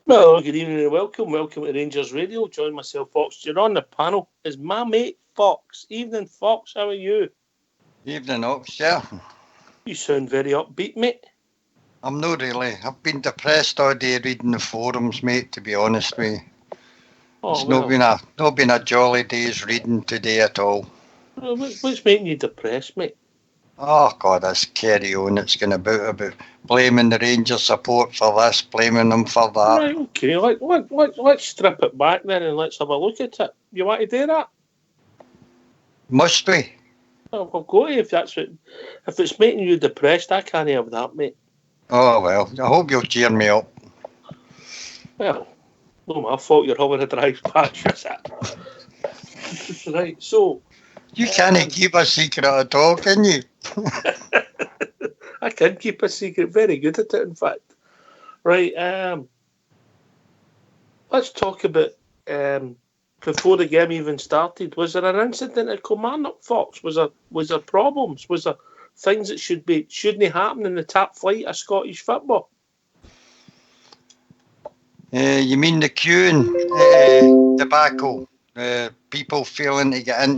Well, good evening and welcome. Welcome to Rangers Radio. Join myself, Fox. You're on the panel is my mate, Fox. Evening, Fox. How are you? Evening, Ox, yeah. You sound very upbeat, mate. I'm not really. I've been depressed all day reading the forums, mate, to be honest with you. It's not been a jolly day's reading today at all. What's making you depressed, mate? Oh, God, this carry on. It's going about blaming the Rangers support for this, blaming them for that. Right, okay. Let's strip it back then and let's have a look at it. You want to do that? Must we? Well, I'll go if it's making you depressed, I can't have that, mate. Oh, well, I hope you'll cheer me up. Well, no my fault you're having a drive patch, is it? Right, so... You can't keep a secret at all, can you? I can keep a secret. Very good at it, in fact. Right, let's talk about before the game even started. Was there an incident at Kilmarnock, Fox? Was there problems? Was there things that shouldn't happen in the top flight of Scottish football? You mean the queuing debacle? People failing to get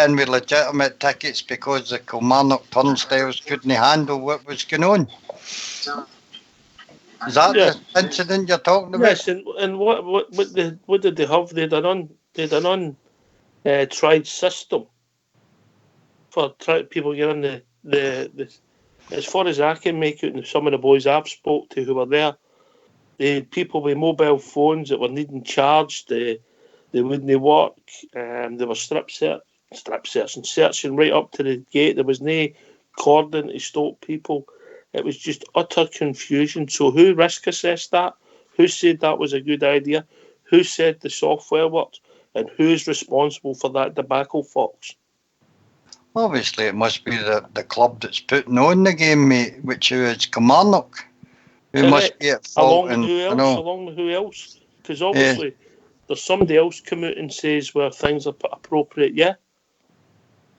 in with legitimate tickets because the Kilmarnock turnstiles couldn't handle what was going on. Is that the incident you're talking about? Yes, and what did they have? They done on tried system for people getting the as far as I can make it, and some of the boys I've spoke to who were there, they had people with mobile phones that were needing charged. They wouldn't work. They were strip searching, searching right up to the gate. There was no cordon to stop people. It was just utter confusion. So who risk assessed that? Who said that was a good idea? Who said the software worked? And who's responsible for that debacle, Fox? Obviously, it must be the club that's putting on the game, mate, which is Kilmarnock. Who must be at fault. Along with who else? Because obviously there's somebody else come out and says where things are appropriate, yeah?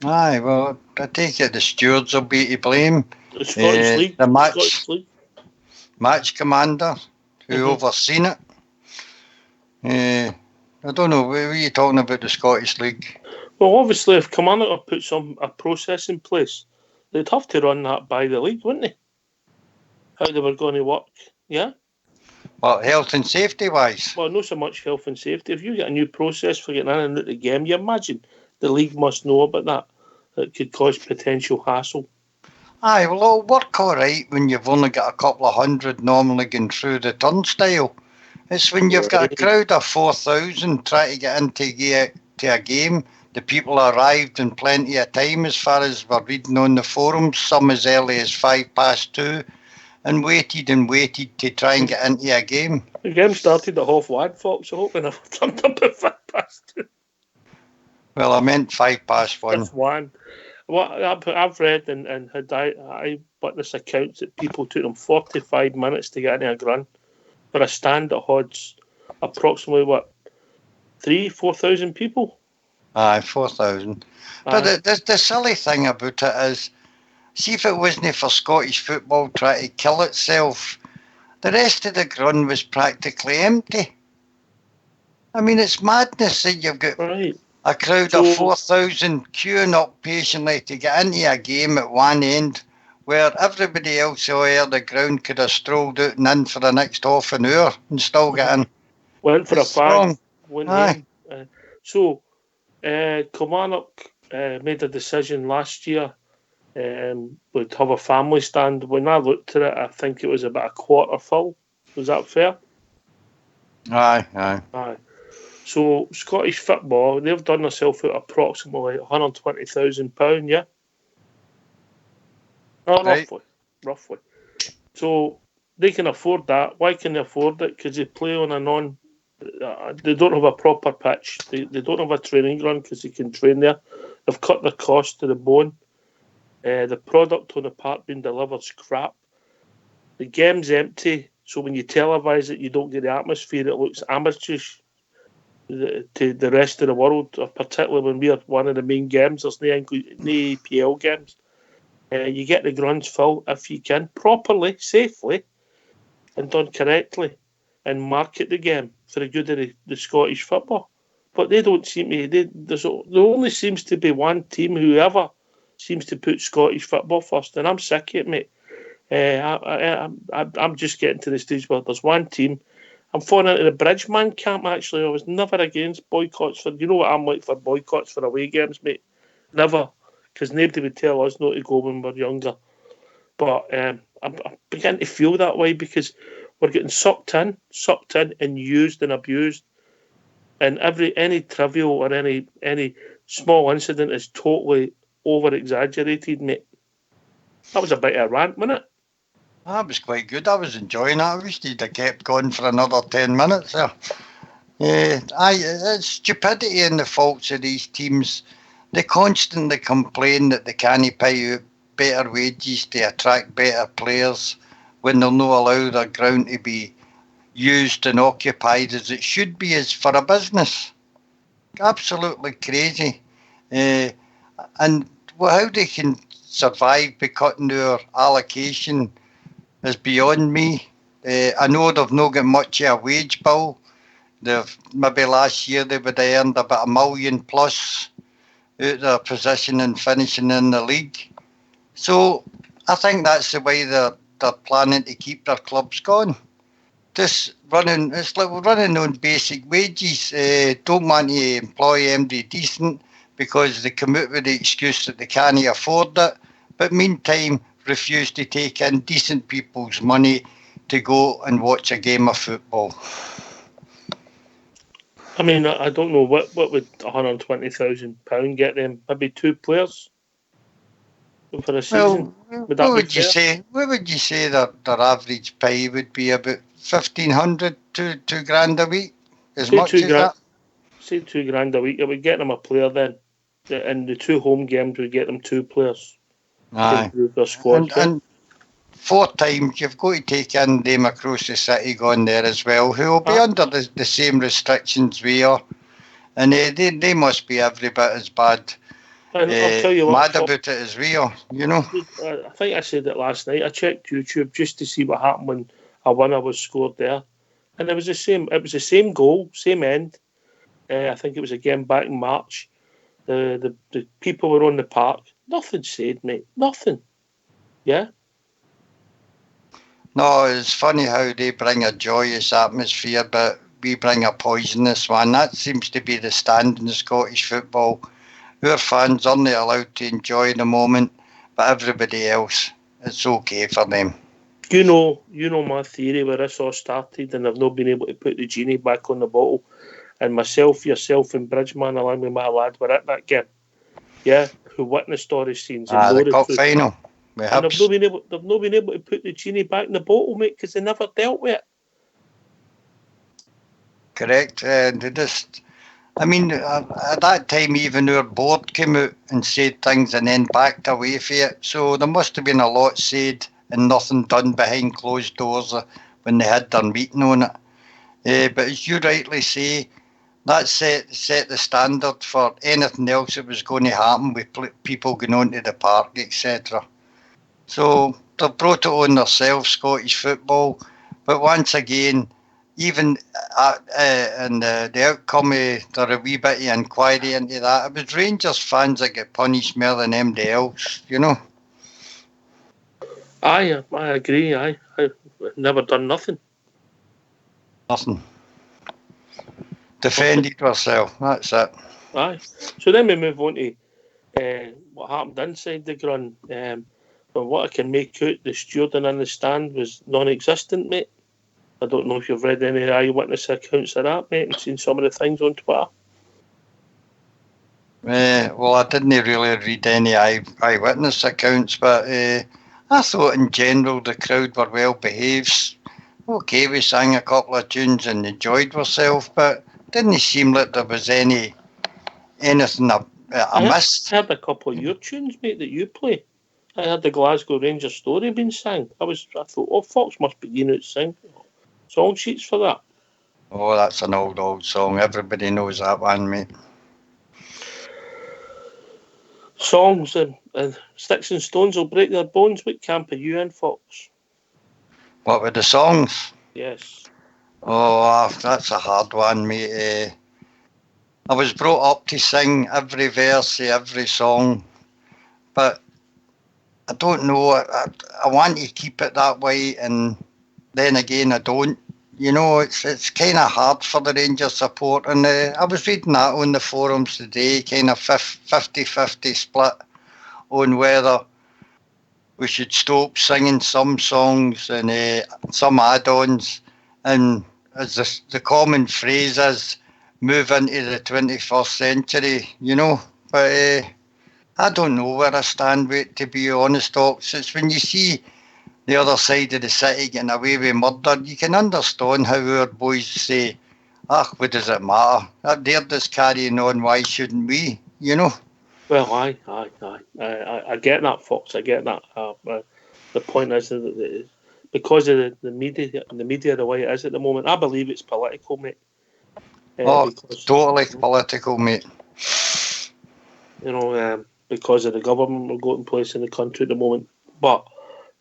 Aye, well, I take it the stewards will be to blame. The Scottish League. The match commander who overseen it. I don't know, what are you talking about, the Scottish League? Well, obviously, if Kilmarnock put a process in place, they'd have to run that by the league, wouldn't they? How they were going to work, yeah? Well, health and safety-wise? Well, not so much health and safety. If you get a new process for getting in and out of the game, you imagine the league must know about that. It could cause potential hassle. Aye, well, it'll work all right when you've only got a couple of hundred normally going through the turnstile. It's when you've got a crowd of 4,000 trying to get into a game. The people arrived in plenty of time, as far as we're reading on the forums, some as early as 2:05, and waited to try and get into a game. The game started at 1:30, Fox. I hope I never turned up at 2:05. Well, I meant 1:05. That's one. What I've read and had I witnessed accounts that people took them 45 minutes to get into a run for a stand that holds approximately 3,000-4,000 people. Aye, 4,000. But the silly thing about it is, see if it wasn't for Scottish football trying to kill itself, the rest of the run was practically empty. I mean, it's madness that you've got a crowd of 4,000 queuing up patiently to get into a game at one end, where everybody else over the ground could have strolled out and in for the next half an hour and still get in. Went for a fag. So, Kilmarnock made a decision last year would have a family stand. When I looked at it, I think it was about a quarter full. Was that fair? Aye. So Scottish football, they've done themselves out approximately £120,000, yeah? Roughly. So they can afford that. Why can they afford it? Because they play on they don't have a proper pitch. They don't have a training ground because they can train there. They've cut the cost to the bone. The product on the park being delivered is crap. The game's empty, so when you televise it, you don't get the atmosphere. It looks amateurish to the rest of the world, particularly when we're one of the main games. There's no EPL games. You get the grounds full if you can, properly, safely, and done correctly. and market the game for the good of the Scottish football. But they don't seem to. There only seems to be one team, whoever seems to put Scottish football first, and I'm sick of it, mate. I'm just getting to the stage where there's one team. I'm falling into the Bridgeman camp, actually. I was never against boycotts for... You know what I'm like for boycotts for away games, mate? Never. Because nobody would tell us not to go when we're younger. But I'm beginning to feel that way because we're getting sucked in and used and abused. And any trivial or any small incident is totally over-exaggerated, mate. That was a bit of a rant, wasn't it? That was quite good. I was enjoying it. I wish you'd have kept going for another 10 minutes there. It's stupidity in the faults of these teams. They constantly complain that they can't pay out better wages to attract better players when they'll not allow their ground to be used and occupied as it should be as for a business. Absolutely crazy. And how they can survive by cutting their allocation is beyond me. I know they've not got much of a wage bill. Maybe last year they would have earned about $1 million plus out of their position and finishing in the league. So I think that's the way they're planning to keep their clubs going. It's like we're running on basic wages. Don't want to employ anybody decent because they come out with the excuse that they can't afford it. But meantime, refuse to take in decent people's money to go and watch a game of football. I mean, I don't know what would £120,000 get them. Maybe 2 players for a season. Well, what would you say their average pay would be? About 1,500 to £2,000 a week? As much as that? Say £2,000 a week. It would get them a player then. And the 2 home games would get them 2 players. Aye. To improve their squad. And 4 times you've got to take in them across the city going there as well, who will be under the same restrictions we are. And they must be every bit as bad. And I'll tell you what, mad about it as we are, you know. I think I said it last night. I checked YouTube just to see what happened when a winner was scored there, and it was the same. It was the same goal, same end. I think it was again back in March. The people were on the park. Nothing said, mate. Nothing. Yeah. No, it's funny how they bring a joyous atmosphere, but we bring a poisonous one. That seems to be the stand in Scottish football. Our fans aren't allowed to enjoy the moment, but everybody else, it's okay for them. You know my theory where this all started, and I've not been able to put the genie back on the bottle. And myself, yourself, and Bridgeman, along with my lad, were at that game. Yeah, who witnessed all the scenes. The cup final. And they've not been able to put the genie back in the bottle, mate, because they never dealt with it. Correct. At that time, even our board came out and said things and then backed away from it. So there must have been a lot said and nothing done behind closed doors when they had their meeting on it. But as you rightly say, that set the standard for anything else that was going to happen with people going on to the park, etc. So they've brought it on themselves, Scottish football. But once again, even and the outcome, there a wee bit of inquiry into that. It was Rangers fans that get punished more than anybody else, you know. I agree. I've never done nothing. Nothing. Defended yourself. That's it. Aye. So then we move on to what happened inside the ground. But what I can make out, the stewarding in the stand was non-existent, mate. I don't know if you've read any eyewitness accounts of that, mate, and seen some of the things on Twitter. Well, I didn't really read any eyewitness accounts, but I thought in general the crowd were well behaved. Okay, we sang a couple of tunes and enjoyed ourselves, but didn't seem like there was anything I missed. I heard a couple of your tunes, mate, that you play. I heard the Glasgow Rangers story being sang. I thought, oh, Fox must be you know to sing song sheets for that. Oh, that's an old song. Everybody knows that one, mate. Songs and Sticks and Stones will break their bones. What camp are you in, Fox? What with the songs? Yes. Oh, that's a hard one, mate. I was brought up to sing every verse of every song, but I don't know. I want to keep it that way, and then again, I don't. You know, it's kind of hard for the Rangers support, and I was reading that on the forums today, kind of 50-50 split on whether we should stop singing some songs and some add-ons, and as the common phrase is, move into the 21st century, you know. But I don't know where I stand with it, to be honest, Ox. It's when you see the other side of the city getting away with murder, you can understand how our boys say, what does it matter? They're just carrying on, why shouldn't we, you know? Well, aye. I get that, Fox. I get that. The point is that because of the media the way it is at the moment, I believe it's political, mate. Because, totally political, mate. You know, because of the government we've got in place in the country at the moment. But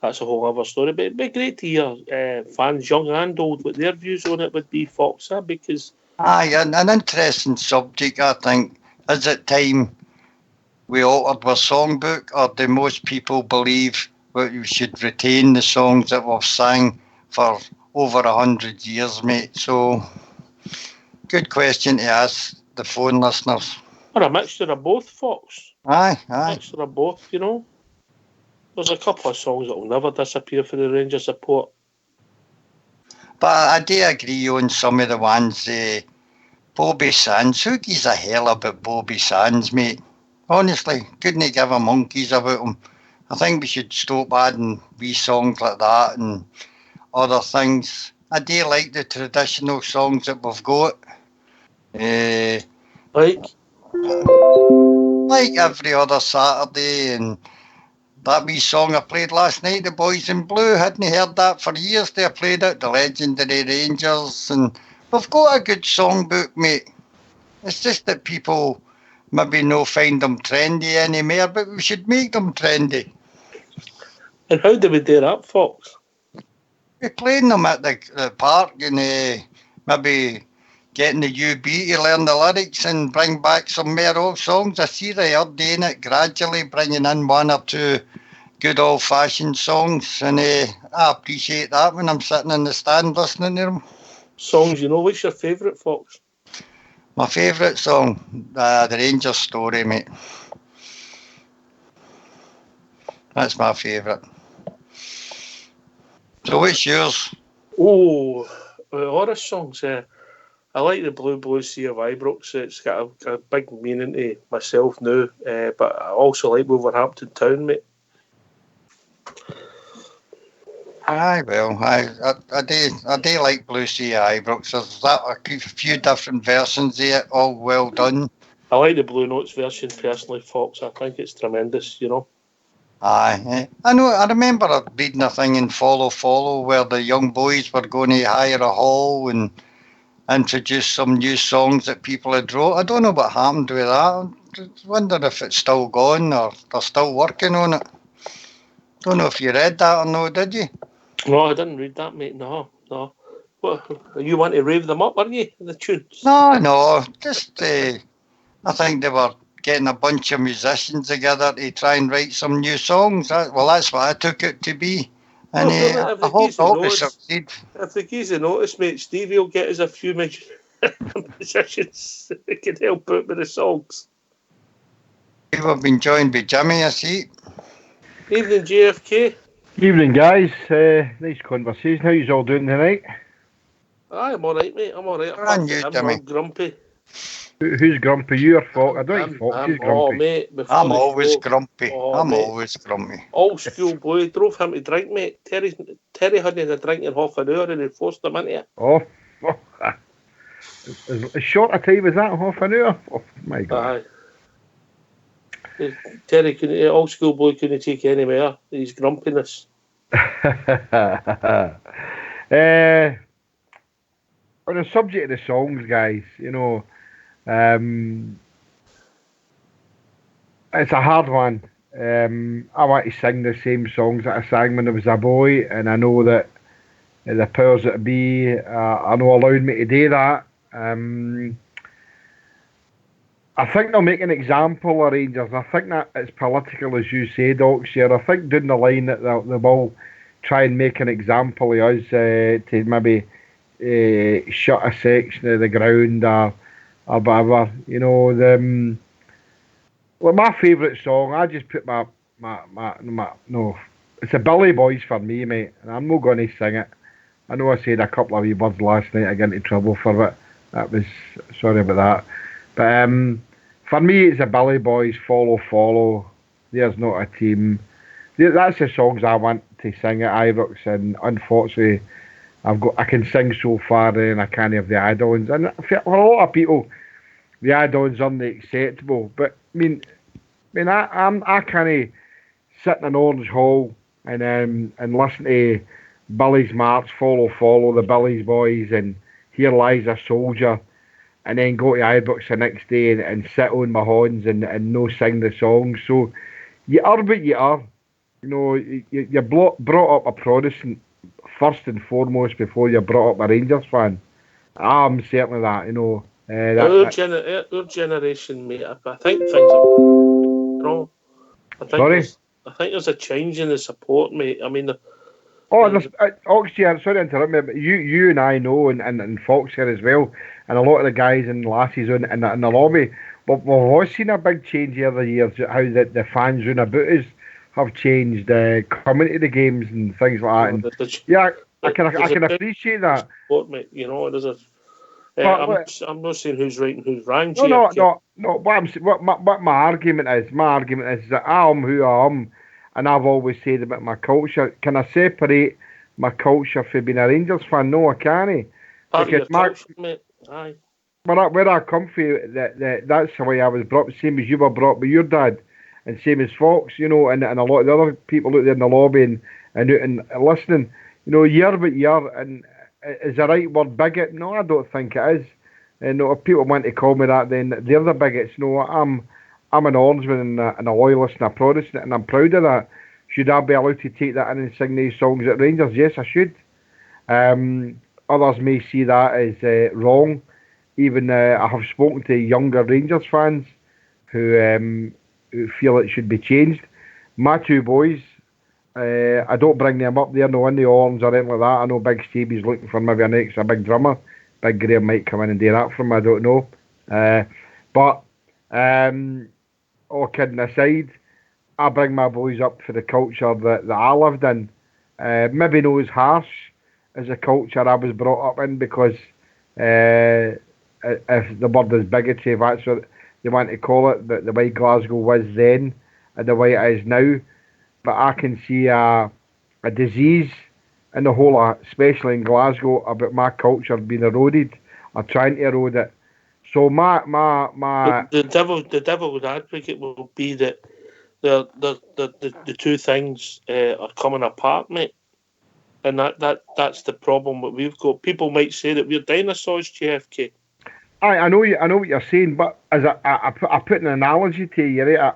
that's a whole other story. But it'd be great to hear fans, young and old, what their views on it would be, Fox, because... Aye, an interesting subject, I think. Is it time we altered our songbook, or do most people believe that we should retain the songs that we've sang for over 100 years, mate? So, good question to ask the phone listeners. Or a mixture of both, Fox. Aye. A mixture of both, you know. There's a couple of songs that will never disappear for the Rangers support. But I do agree on some of the ones. Bobby Sands, who gives a hell about Bobby Sands, mate? Honestly, couldn't give a monkeys about him. I think we should stop adding wee songs like that and other things. I do like the traditional songs that we've got. Like every other Saturday, and that wee song I played last night, The Boys in Blue, hadn't heard that for years. They played it, The Legendary Rangers, and we've got a good songbook, mate. It's just that people maybe no find them trendy anymore, but we should make them trendy. And how do we do that, Fox? We're playing them at the park and maybe getting the UB to learn the lyrics and bring back some more old songs. I see they are doing it gradually, bringing in one or two good old-fashioned songs, and I appreciate that when I'm sitting in the stand listening to them. Songs, you know, what's your favourite, Fox? My favourite song, The Rangers Story, mate. That's my favourite. So what's yours? Oh, Horace songs. I like the Blue Sea of Ibrox. It's got a big meaning to myself now, but I also like Wolverhampton Town, mate. Aye, well, I do like Blue Sea Ibrox. There's a few different versions of it, all well done. I like the Blue Notes version personally, Fox. I think it's tremendous, you know. Aye, I know. I remember reading a thing in Follow where the young boys were going to hire a hall and introduce some new songs that people had wrote. I don't know what happened with that. I wonder if it's still gone or they're still working on it. Don't know if you read that or no, did you? No, I didn't read that, mate. No. What, you want to rave them up, are you, the tunes? No, just I think they were getting a bunch of musicians together to try and write some new songs. That's what I took it to be. And I hope they succeed. If they give us a notice, mate, Stevie will get us a few musicians that can help out with the songs. We've been joined by Jimmy, I see. Evening, JFK. Evening, guys. Nice conversation. How you all doing tonight? I'm all right, mate. I'm all right. I'm grumpy. Who's grumpy? You or Fox? I don't think Fox is grumpy. Oh, mate. I'm always grumpy. Always grumpy. Old school boy. Drove him to drink, mate. Terry hadn't a drink in half an hour and he forced him into it. Oh, as short a time as that, half an hour? Oh, my God. Terry, old school boy, couldn't take any more. His grumpiness. On the subject of the songs, guys, you know, it's a hard one. I want to sing the same songs that I sang when I was a boy, and I know that the powers that be are not allowing me to do that. I think they'll make an example of Rangers. I think that it's political, as you said, Oxshire. I think down the line that they will try and make an example of us to maybe shut a section of the ground or whatever. You know, well, my favourite song, I just put my no, it's the Billy Boys for me, mate, and I'm not going to sing it. I know I said a couple of wee words last night, I got into trouble for it. That was, sorry about that. But for me, it's the Billy Boys, Follow, Follow, There's Not a Team. That's the songs I want to sing at Ibrox, and unfortunately, I can sing so far and I can't have the add-ons. And for a lot of people, the add-ons aren't acceptable. But I can't sit in an Orange Hall and listen to Billy's March, Follow, the Billy's Boys, and Here Lies a Soldier, and then go to Ibrox the next day and sit on my horns and no sing the songs. So you are what you are. You know, you're brought up a Protestant first and foremost before you're brought up a Rangers fan. I'm certainly that, you know. Our generation, mate, I think things are wrong. Sorry? I think there's a change in the support, mate. I mean, Oxshire, sorry to interrupt me, but you and I know, and Fox here as well, and a lot of the guys and lasses in the lobby, we've all seen a big change over the years, how the fans round about us have changed, coming to the games and things like that. I can appreciate that. Support, mate, you know, there's a. I'm not saying who's right and who's wrong. No. What my argument is that I'm who I am, and I've always said about my culture. Can I separate my culture from being a Rangers fan? No, I can't. Because culture, mate. Aye. Where I come from, that's the way I was brought up, same as you were brought up by your dad, and same as Fox, you know, and a lot of the other people out there in the lobby and listening, you know, year by year, and is the right word bigot? No, I don't think it is. And no, if people want to call me that, then they're the bigots. No, I'm an Orangeman and a loyalist and a Protestant, and I'm proud of that. Should I be allowed to take that in and sing these songs at Rangers? Yes, I should. Others may see that as wrong. Even I have spoken to younger Rangers fans who feel it should be changed. My two boys, I don't bring them up there, no in the Orange or anything like that. I know Big Stevie's looking for maybe an extra big drummer. Big Graham might come in and do that for him, I don't know. But all kidding aside, I bring my boys up for the culture that I lived in. Maybe not as harsh as the culture I was brought up in, because if the word is bigotry, if that's what they want to call it, the way Glasgow was then and the way it is now. But I can see a disease in the whole, especially in Glasgow, about my culture being eroded or trying to erode it. So the devil's advocate will be that the two things are coming apart, mate, and that's the problem that we've got. People might say that we're dinosaurs, JFK. I know what you're saying, but as I put an analogy to you, right?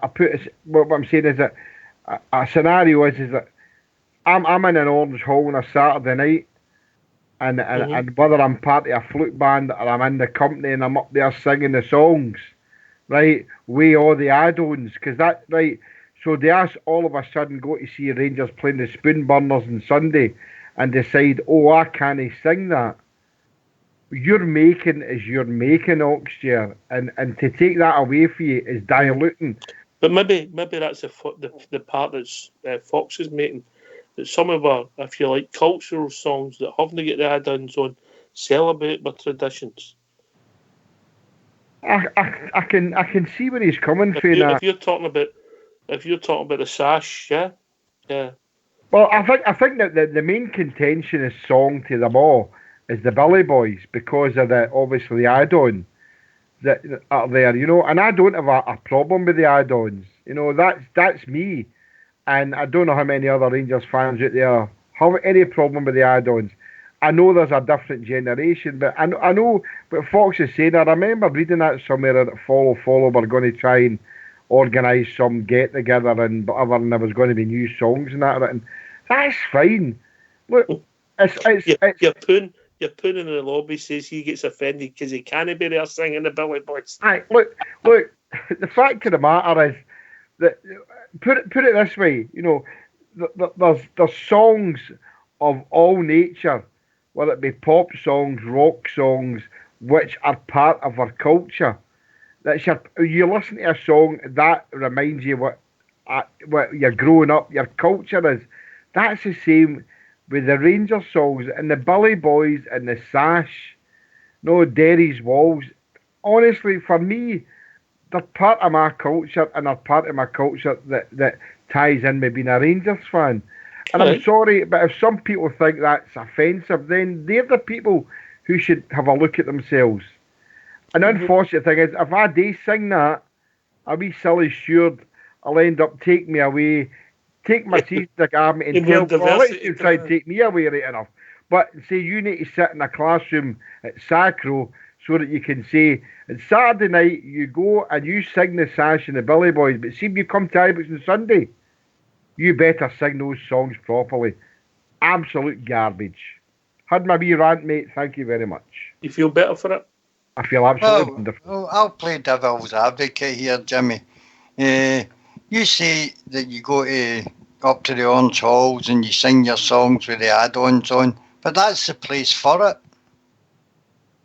What I'm saying is that a scenario is that I'm in an Orange Hall on a Saturday night, and whether I'm part of a flute band or I'm in the company and I'm up there singing the songs, right, with all the add-ons, because that, right, so they ask all of a sudden go to see Rangers playing the Spoon Burners on Sunday and decide, oh, I can't sing that. You're making Oxshire, and to take that away from you is diluting. But maybe that's the part that's Fox is making. That some of our, if you like, cultural songs that haven't get the add-ons on celebrate my traditions. I can see where he's coming from. If you're talking about the sash, yeah. Well, I think that the main contention is song to them all is the Billy Boys, because of obviously the add-on that are there, you know. And I don't have a problem with the add-ons, you know. That's me. And I don't know how many other Rangers fans out there have any problem with the add-ons. I know there's a different generation, but I know what Fox is saying. I remember reading that somewhere that Follow were going to try and organise some get-together and whatever, and there was going to be new songs and that. And that's fine. Look, Your poon in the lobby says he gets offended because he can't be there singing the Billy Boys. Aye, look. The fact of the matter is that put it this way, there's songs of all nature, whether it be pop songs, rock songs, which are part of our culture. You listen to a song that reminds you what you're growing up, your culture is. That's the same with the Rangers songs and the Billy Boys and the Sash, Derry's Walls. Honestly, for me, they're part of my culture, and they're part of my culture that ties in with being a Rangers fan. And I'm sorry, but if some people think that's offensive, then they're the people who should have a look at themselves. And the unfortunate thing is, if I do sing that, a wee silly steward will end up take me away, take my season ticket and tell politics to try and take me away right enough. But say you need to sit in a classroom at Sacro so that you can say, on Saturday night you go and you sing the Sash and the Billy Boys, but see if you come to Ibrox on Sunday, you better sing those songs properly. Absolute garbage. Had my wee rant, mate. Thank you very much. You feel better for it? I feel absolutely wonderful. I'll play devil's advocate here, Jimmy. You say that you go up to the Orange Halls and you sing your songs with the add-ons on, but that's the place for it.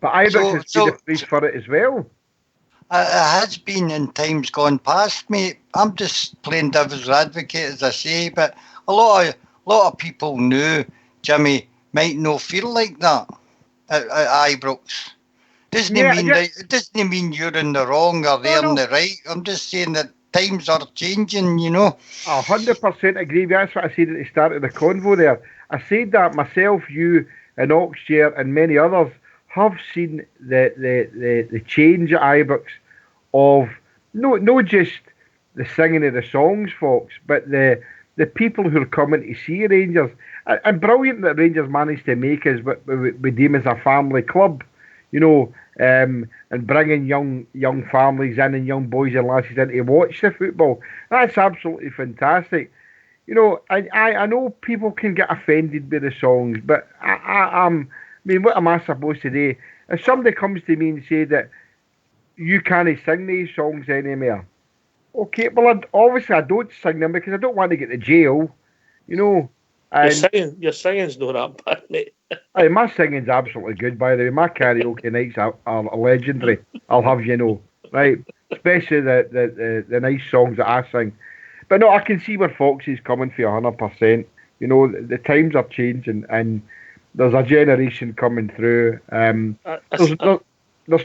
But Ibrox has been the place for it as well. It has been in times gone past, mate. I'm just playing devil's advocate, as I say, but a lot of people knew Jimmy might not feel like that at Ibrox. It doesn't mean you're in the wrong or they're in the right. I'm just saying that times are changing, 100% agree. That's what I said at the start of the convo there. I said that myself, you, and Oxshare, and many others have seen the change at Ibrox of not just the singing of the songs, folks, but the people who are coming to see Rangers. And brilliant that Rangers managed to make us what we deem as a family club, and bringing young families in and young boys and lasses in to watch the football. That's absolutely fantastic. I know people can get offended by the songs, but what am I supposed to do? If somebody comes to me and say that you can't sing these songs anymore, okay, well, obviously I don't sing them because I don't want to get to jail, And your singing's not that bad, mate. My singing's absolutely good, by the way. My karaoke nights are legendary. I'll have you know, right? Especially the nice songs that I sing. But no, I can see where Foxy's coming for 100%. The times are changing, and there's a generation coming through. There's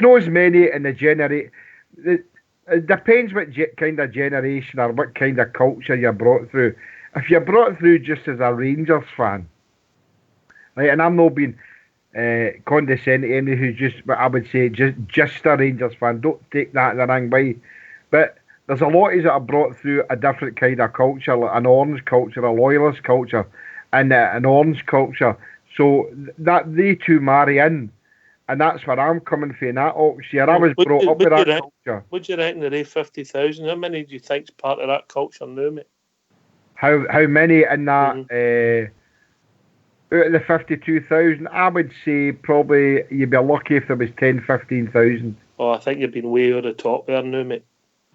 not as many in the generation. It depends what kind of generation or what kind of culture you're brought through. If you're brought through just as a Rangers fan, right, and I'm not being condescending to anyone who's just, but I would say just a Rangers fan. Don't take that the wrong way. But there's a lot of that are brought through a different kind of culture, like an Orange culture, a Loyalist culture, and an Orange culture. So that they two marry in, and that's where I'm coming from. In that Oxshire, I was brought up with that culture. What do you reckon? The 50,000. How many do you think's part of that culture now, mate? How many in that? Out of the 52,000, I would say probably you'd be lucky if there was 10,000-15,000. Oh, I think you've been way over the top there now, mate.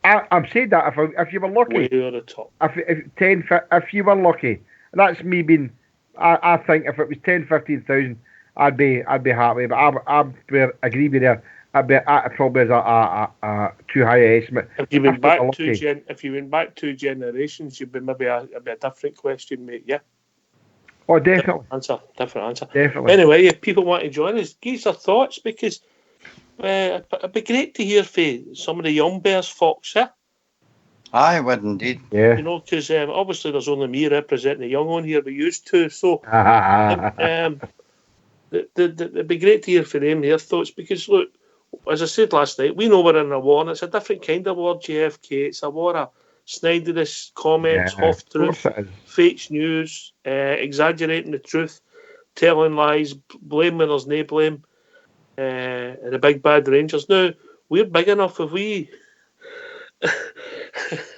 I'm saying that if you were lucky, way over the top. If you were lucky, that's me being. I think if it was 10,000-15,000, I'd be happy. But I agree with you. That probably is a too high an estimate. If you went back two generations, you'd be maybe a different question, mate. Yeah. Oh, definitely. Different answer. Definitely. Anyway, if people want to join us, give us their thoughts, because it'd be great to hear from some of the young bears, Fox. Yeah. I would indeed. Yeah. Because obviously there's only me representing the young one here. We used to, so it'd be great to hear from them their thoughts, because look, as I said last night, we know we're in a war, and it's a different kind of war, JFK. It's a war of snidiness, comments, half-truth, fake news, exaggerating the truth, telling lies, blame when there's no blame, and the big bad Rangers. Now, we're big enough if we...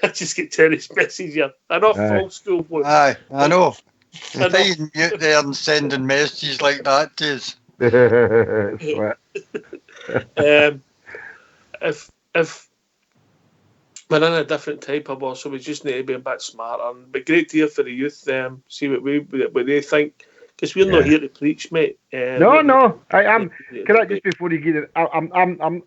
I just get Terry's message here. Enough old school boy. Aye, I know. You think you mute there and sending messages like that to us? If we're in a different type of war, so we just need to be a bit smarter. And it'd be great to hear for the youth, see what they think, because we're not here to preach, mate. No, I am. Can I just before you get it? I'm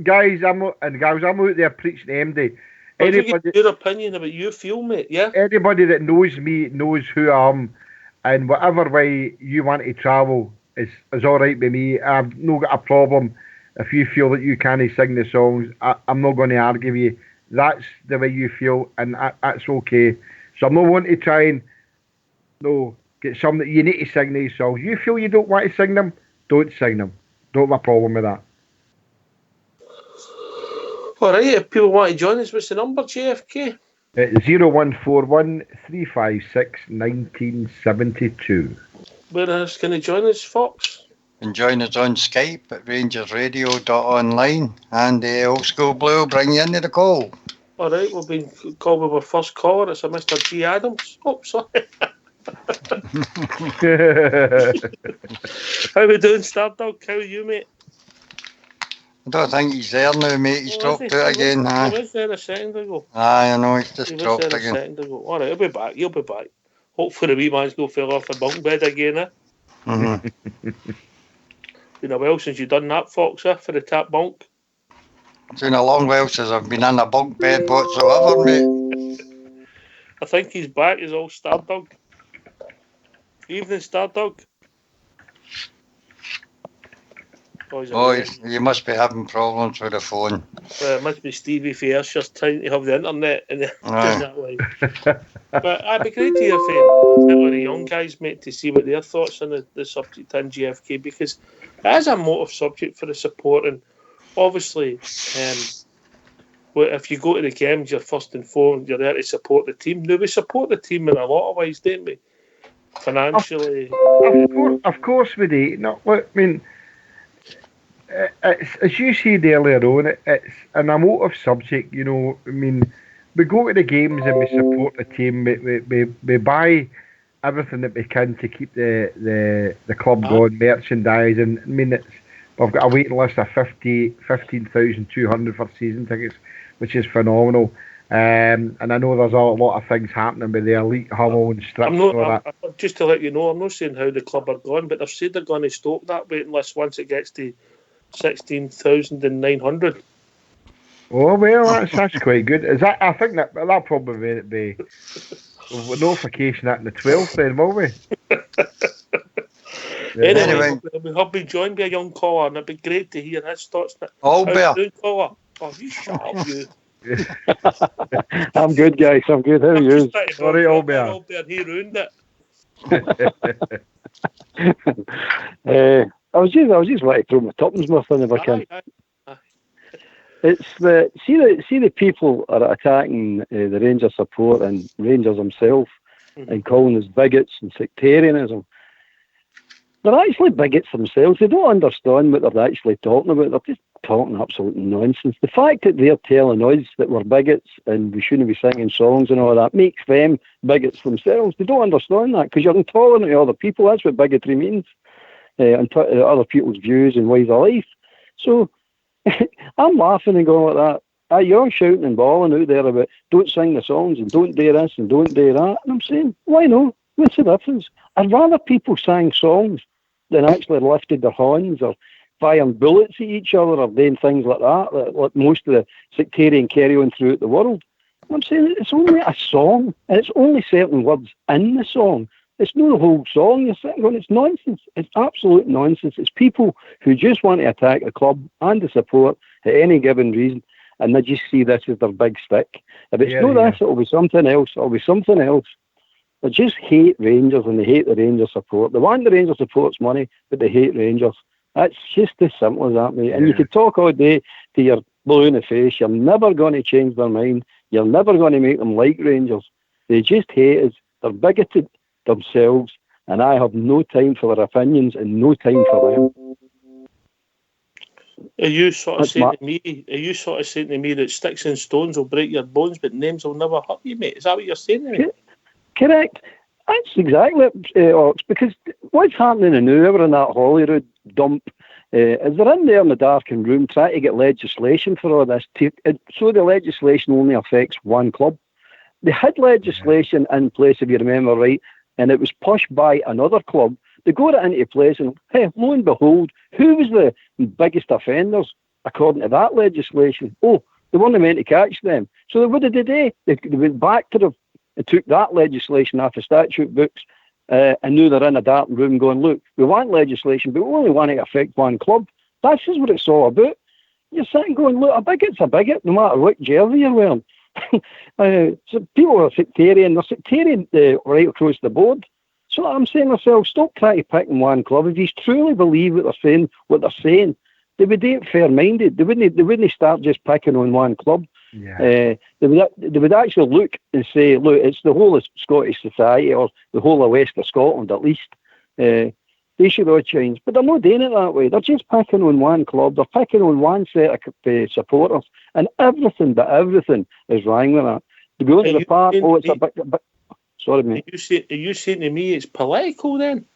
guys. I'm out there preaching MD. Anybody, your opinion about you feel, mate? Yeah. Anybody that knows me knows who I am, and whatever way you want to travel is all right with me. I've not got a problem. If you feel that you can't sing the songs, I'm not going to argue with you. That's the way you feel, and that's okay. So I'm not wanting to try and get some that you need to sing these songs. You feel you don't want to sing them, don't sing them. Don't have a problem with that. All right, if people want to join us, what's the number, JFK? 0141 356 1972. Where else can they join us, Fox? And join us on Skype at rangersradio.online, and Old School Blue will bring you into the call. All right, we've been called with our first caller. It's a Mr. G. Adams. Oh, sorry. How we doing, Stardog? How are you, mate? I don't think he's there now, mate. He's dropped out again. He was there a second ago. I know, he's just dropped again. A second ago. All right, he'll be back. Hopefully the wee man's going to fall off the bunk bed again, eh? Mm-hmm. Been a while since you've done that, Fox, for the tap bunk. It's been a long while since I've been in a bunk bed whatsoever, mate. I think he's back. He's all Stardog. Evening, Stardog. You must be having problems with the phone. It must be Stevie Fierce just trying to have the internet in that way. But I'd be great to hear from the young guys, mate, to see what their thoughts on the subject in GFK, because it is a motive subject for the support. And obviously, if you go to the games, you're first and foremost, you're there to support the team. Now, we support the team in a lot of ways, don't we? Financially. Of course we do. No, I mean, it's, as you said earlier on, it's an emotive subject, you know. I mean, we go to the games and we support the team. We buy everything that we can to keep the club going, merchandise, and I mean, we've got a waiting list of 15,200 for season tickets, which is phenomenal. And I know there's a lot of things happening with the elite Hummel and strips and all that. Just to let you know, I'm not saying how the club are going, but they've said they're going to stop that waiting list once it gets to 16,900. Oh well, that's quite good. Is that? I think that probably would be notification that in the 12th then, will we? Anyway, we have been joined by a young caller, and it'd be great to hear his thoughts. Caller? Oh, you shut up, you. I'm good, guys. I'm good. How are you? Sorry, Albert. He ruined it. I was just like to throw my tuppence worth in if I can. It's the people are attacking the Rangers support and Rangers themselves and calling us bigots and sectarianism. They're actually bigots themselves. They don't understand what they're actually talking about. They're just talking absolute nonsense. The fact that they're telling us that we're bigots and we shouldn't be singing songs and all that makes them bigots themselves. They don't understand that because you're intolerant to other people. That's what bigotry means. And other people's views and ways of life. So I'm laughing and going like that. You're shouting and bawling out there about don't sing the songs and don't do this and don't do that. And I'm saying, why not? What's the difference? I'd rather people sang songs than actually lifted their hands or firing bullets at each other or doing things like that, like most of the sectarian carry-on throughout the world. And I'm saying it's only a song and it's only certain words in the song. It's not the whole song. You're sitting going, it's nonsense. It's absolute nonsense. It's people who just want to attack the club and the support at any given reason, and they just see this as their big stick. If it's this, it'll be something else. It'll be something else. They just hate Rangers and they hate the Rangers support. They want the Rangers support's money, but they hate Rangers. That's just as simple as that, mate. And you could talk all day to your blue in the face. You're never going to change their mind. You're never going to make them like Rangers. They just hate us. They're bigoted themselves, and I have no time for their opinions and no time for them. Are you sort of saying to me that sticks and stones will break your bones, but names will never hurt you, mate? Is that what you're saying to me? Correct. That's exactly it, Ox, because what's happening now, over in that Holyrood dump, is they're in there in the darkened room trying to get legislation for all this, so the legislation only affects one club. They had legislation in place, if you remember right, and it was pushed by another club. They got it into place, and hey, lo and behold, who was the biggest offenders according to that legislation? Oh, they weren't meant to catch them. So what did they do? They went back to and took that legislation off the statute books, and now they're in a dark room going, look, we want legislation, but we only want it to affect one club. That's just what it's all about. You're sitting going, look, a bigot's a bigot, no matter what jersey you're wearing. So people are sectarian. They're sectarian right across the board. So I'm saying to myself, stop trying to pick in one club. If you truly believe what they're saying, they would do it fair-minded. They wouldn't start just picking on one club. Yeah. They would actually look and say, look, it's the whole of Scottish society, or the whole of West of Scotland at least. They should all change. But they're not doing it that way. They're just picking on one club. They're picking on one set of supporters. And everything is wrong with that. To go into the park, it's a bit... Sorry, mate. Are you saying to me it's political then?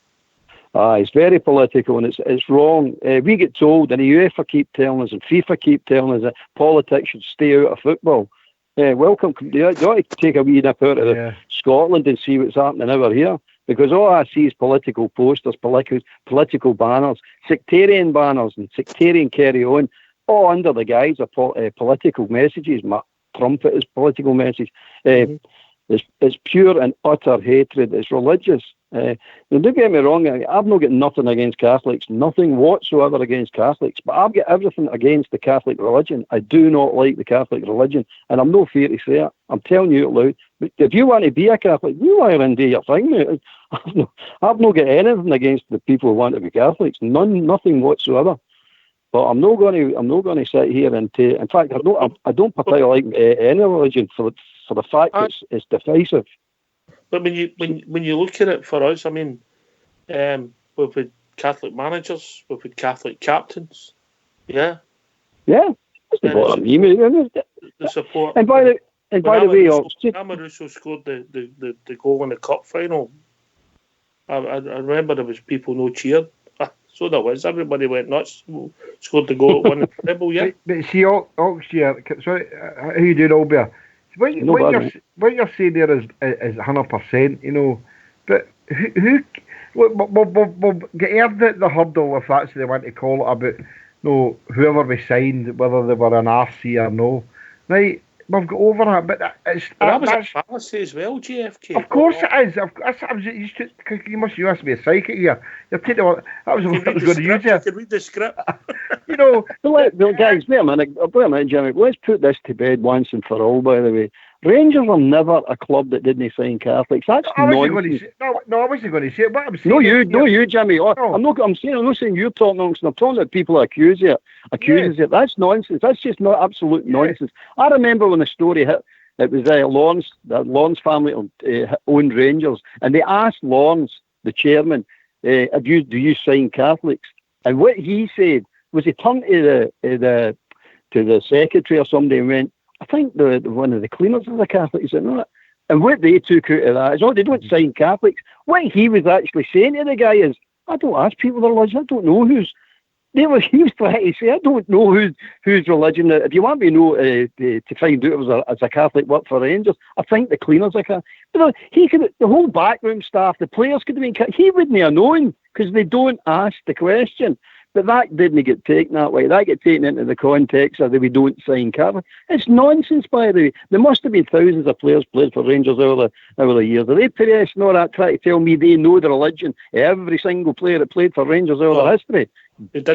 It's very political, and it's wrong. We get told, and the UEFA keep telling us, and FIFA keep telling us that politics should stay out of football. Welcome. You ought to take a wee nip out of Scotland and see what's happening over here, because all I see is political posters, political banners, sectarian banners, and sectarian carry on, all under the guise of political messages. My trumpet is political message. It's pure and utter hatred. It's religious. Now, don't get me wrong, I've not got nothing against Catholics, nothing whatsoever against Catholics, but I've got everything against the Catholic religion. I do not like the Catholic religion, and I'm no fear to say it. I'm telling you out loud. But if you want to be a Catholic, you wire and do your thing, mate. I've not got anything against the people who want to be Catholics, nothing whatsoever. But I'm not going to sit here and in fact, I don't particularly like any religion for the fact it's divisive. But when you look at it for us, I mean, we've had Catholic managers, we've had Catholic captains, yeah. That's the support. And by the way, Amoruso scored the goal in the cup final. I remember there was people no cheered. So there was. Everybody went nuts. Scored the goal, won the treble. Yeah. But see, Oxford. Sorry, how you doing, Albert? What you're saying there is 100%, you know. But we'll get over the hurdle, if that's what they want to call it, about whoever we signed, whether they were an RC or no. Right, we've got over that, but that was a fallacy as well, JFK. Of course it is. You must be a psychic here. You're taking that was what I was going to use here. You can read the script. You know. Well, guys, wait a minute, Jimmy. Let's put this to bed once and for all, by the way. Rangers are never a club that didn't sign Catholics. That's nonsense. I wasn't going to say it. What I'm saying. No, you, Jimmy. No. I'm not saying you're talking nonsense. I'm talking about people who accuse you. That's nonsense. That's just not absolute nonsense. I remember when the story hit. It was Lawrence. The Lawrence family owned Rangers, and they asked Lawrence, the chairman, do you sign Catholics? And what he said was he turned to the secretary or somebody and went, I think one of the cleaners is a Catholic, is it not? And what they took out of that is, they don't sign Catholics. What he was actually saying to the guy is, I don't ask people their religion. I don't know he was trying to say, I don't know whose religion. If you want me to know to find out if it's a Catholic work for Rangers, I think the cleaners are Catholic. The whole backroom staff, the players could have been Catholic. He wouldn't have known because they don't ask the question. But that didn't get taken that way. That get taken into the context of that we don't sign Catholic. It's nonsense, by the way. There must have been thousands of players played for Rangers over the years. Are they pressing all that, trying to tell me they know the religion? Every single player that played for Rangers over their history.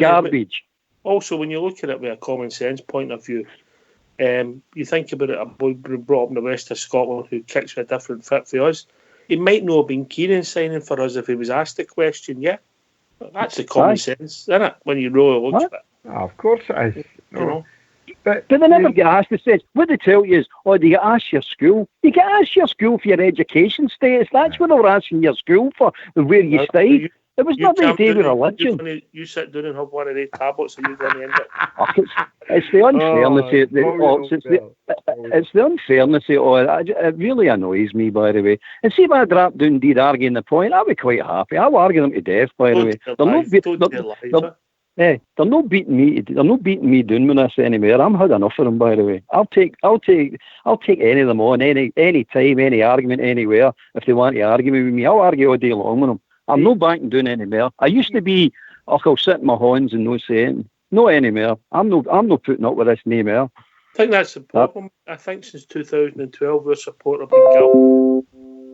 Garbage. Also, when you look at it with a common sense point of view, you think about it, a boy brought up in the west of Scotland who kicks with a different fit for us. He might not have been keen in signing for us if he was asked the question, yeah. That's the common sense, isn't it? When you really look at it. Of course it is. You know. But they never get asked. It says, what they tell you is, do you get asked your school? You get asked your school for your education status. That's what they're asking your school for, where you stay. It was never a day of religion. You sit down and have one of these tablets and you're going to end it. It's the unfairness. It's the unfairness of it all. It really annoys me, by the way. And see if I dropped down Deed arguing the point, I'd be quite happy. I'll argue them to death, by the way. They're not beating me. They're not beating me down with this anywhere. I'm had enough of them, by the way. I'll take any of them on any time, any argument, anywhere. If they want to argue with me, I'll argue all day long with them. I'm not backing down anymore. I used to be, I'll sit in my horns and no saying, no anymore. I'm not putting up with this anymore. I think that's the problem. I think since 2012, our support have been guilt.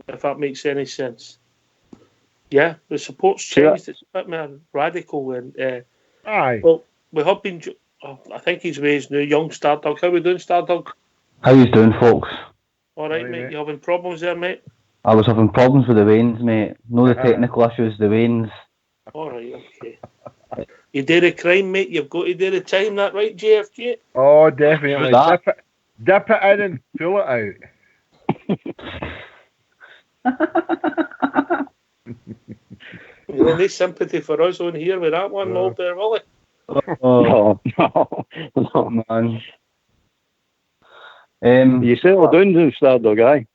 If that makes any sense. Yeah, the support's changed. It's a bit more radical. And aye. Well, we have been. I think he's raised new young Stardog. How we doing, Stardog? How you doing, folks? All right, mate. You having problems there, mate? I was having problems with the veins, mate. No, the technical issues, the veins. All right, okay. You did a crime, mate. You've got to do the time. That right, JFG? Oh, definitely. Dip it in and pull it out. No sympathy for us on here with that one, Lord there, will it? No, man. You settle down, Stardog, aye?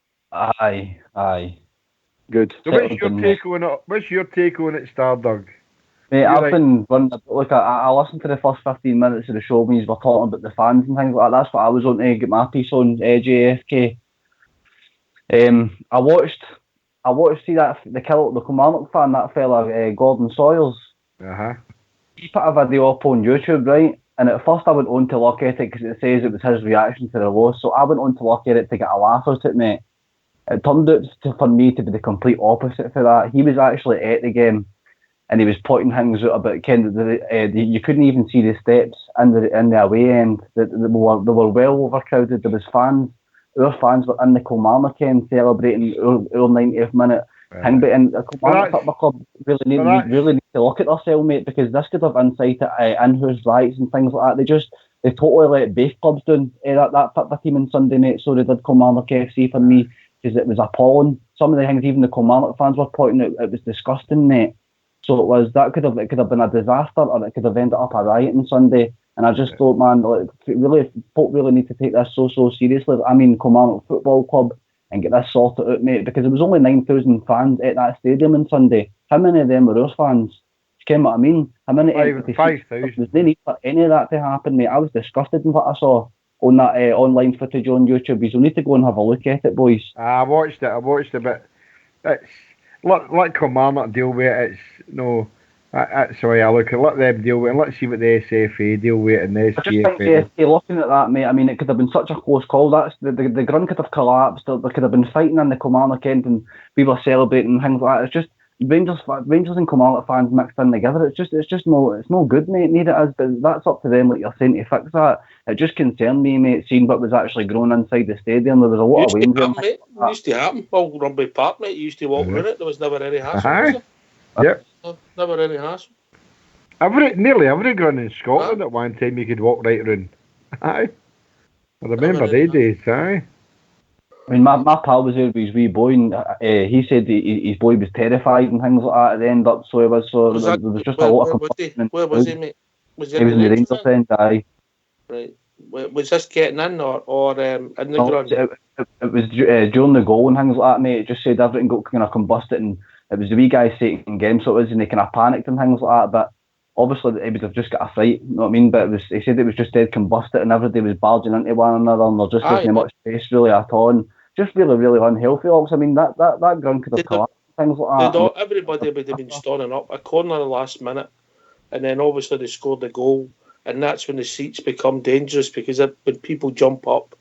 Aye. Good. So what's your take on it, Stardog? Mate, I've been running. Look, I listened to the first 15 minutes of the show when you were talking about the fans and things like that. That's what I was on to get my piece on JFK. I watched see that the Kilmarnock fan, that fella Gordon Sawyers. He put a video up on YouTube, right? And at first I went on to look at it because it says it was his reaction to the loss. So I went on to look at it to get a laugh at it, mate. It turned out for me to be the complete opposite for that. He was actually at the game and he was pointing things out about you couldn't even see the steps in the away end. They were well overcrowded. There was fans. Our fans were in the Kilmarnock end celebrating our 90th minute thing. But in the Kilmarnock Football Club really need to look at themselves, mate, because this could have incited in-house riots and things like that. They totally let both clubs down, that football team on Sunday, mate. So they did Kilmarnock FC for me, because it was appalling. Some of the things even the Kilmarnock fans were pointing out, it was disgusting, mate. So it could have been a disaster, or it could have ended up a riot on Sunday. And I just thought, man, folk really need to take this so seriously. I mean, Kilmarnock Football Club, and get this sorted out, mate, because there was only 9,000 fans at that stadium on Sunday. How many of them were our fans? Do you know what I mean? How many? 5,000. There's no need for any of that to happen, mate. I was disgusted in what I saw on that online footage on YouTube. You need to go and have a look at it, boys. I watched it, but it's let Kilmarnock deal with it. That's the way I look at it. Let them deal with it. Let's see what the SFA deal with it and the SGFA. Looking at that, mate, I mean, it could have been such a close call. The ground could have collapsed. There could have been fighting in the Kilmarnock end and people celebrating and things like that. It's just Rangers and Kilmarnock fans mixed in together. It's no good, mate. Neither is, but that's up to them, like you're saying, to fix that. It just concerned me, mate, seeing what was actually growing inside the stadium. There was a lot of wind. It used to happen. Well, Rugby Park, mate, you used to walk around it. There was never any hassle. Yep. Never any hassle. Nearly every ground in Scotland at one time you could walk right around. Aye. I remember those days, aye. I mean, my pal was there with his wee boy, and he said his boy was terrified and things like that at the end up. So it was. So there was just a lot of. Where was he, mate? He was in the Rangers end, aye. Right. Was this getting in or in the ground? It was during the goal and things like that, mate. It just said everything got kind of combusted, and it was the wee guy taking game, so it was, and they kind of panicked and things like that. But obviously, he would have just got a fright, you know what I mean? But he said it was just dead combusted, and everybody was barging into one another, and there just wasn't much space really at all. And just really unhealthy. I mean, that ground could have collapsed, things like that. Everybody would have been standing up a corner the last minute, and then obviously they scored the goal, and that's when the seats become dangerous, because when people jump up,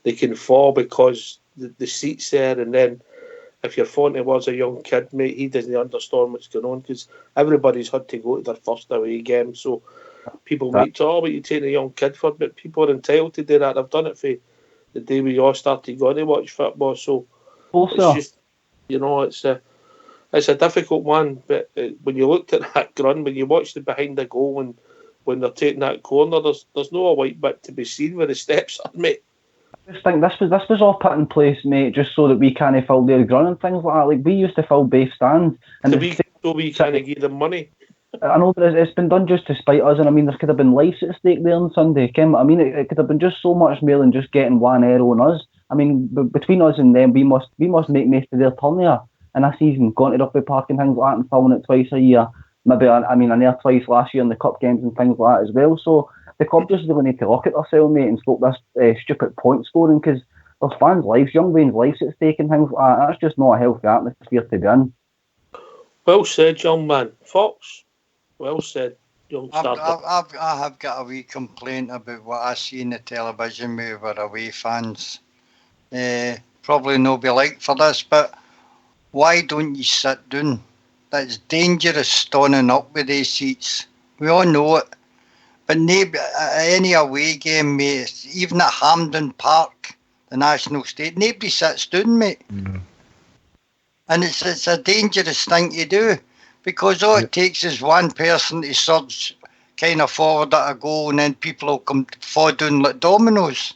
they can fall because the seat's there, and then if your Fonte was a young kid, mate, he doesn't understand what's going on, because everybody's had to go to their first away game, so people might say, but you take a young kid for it, but people are entitled to do that. I've done it for the day we all started going to watch football, so it's just, it's a difficult one, but when you looked at that ground, when you watched it behind the goal, and when they're taking that corner, there's no a white bit to be seen where the steps are, mate. just think this was all put in place, mate, just so that we can't fill their ground and things like that. Like, we used to fill both stands. And we can't give them money. I know, but it's been done just to spite us, and I mean, there could have been lives at stake there on Sunday, Kim. I mean, it could have been just so much more than just getting one arrow on us. I mean, between us and them, we must make most of their turn there in a season, going to Rugby Park and things like that, and filming it twice a year. Maybe, I mean, there twice last year in the cup games and things like that as well. So the club just really need to look at themselves, mate, and stop this stupid point scoring, because there's fans' lives, young men's lives at stake and things like that. That's just not a healthy atmosphere to be in. Well said, young man. Fox, well said, young starter. I have got a wee complaint about what I see in the television with our away fans. Probably nobody like for this, but why don't you sit down? That's dangerous standing up with these seats. We all know it. But any away game, mate, even at Hampden Park, the national stadium, nobody sits down, mate. Mm-hmm. And it's a dangerous thing to do, because all it takes is one person to surge kind of forward at a goal, and then people will come fall down like dominoes.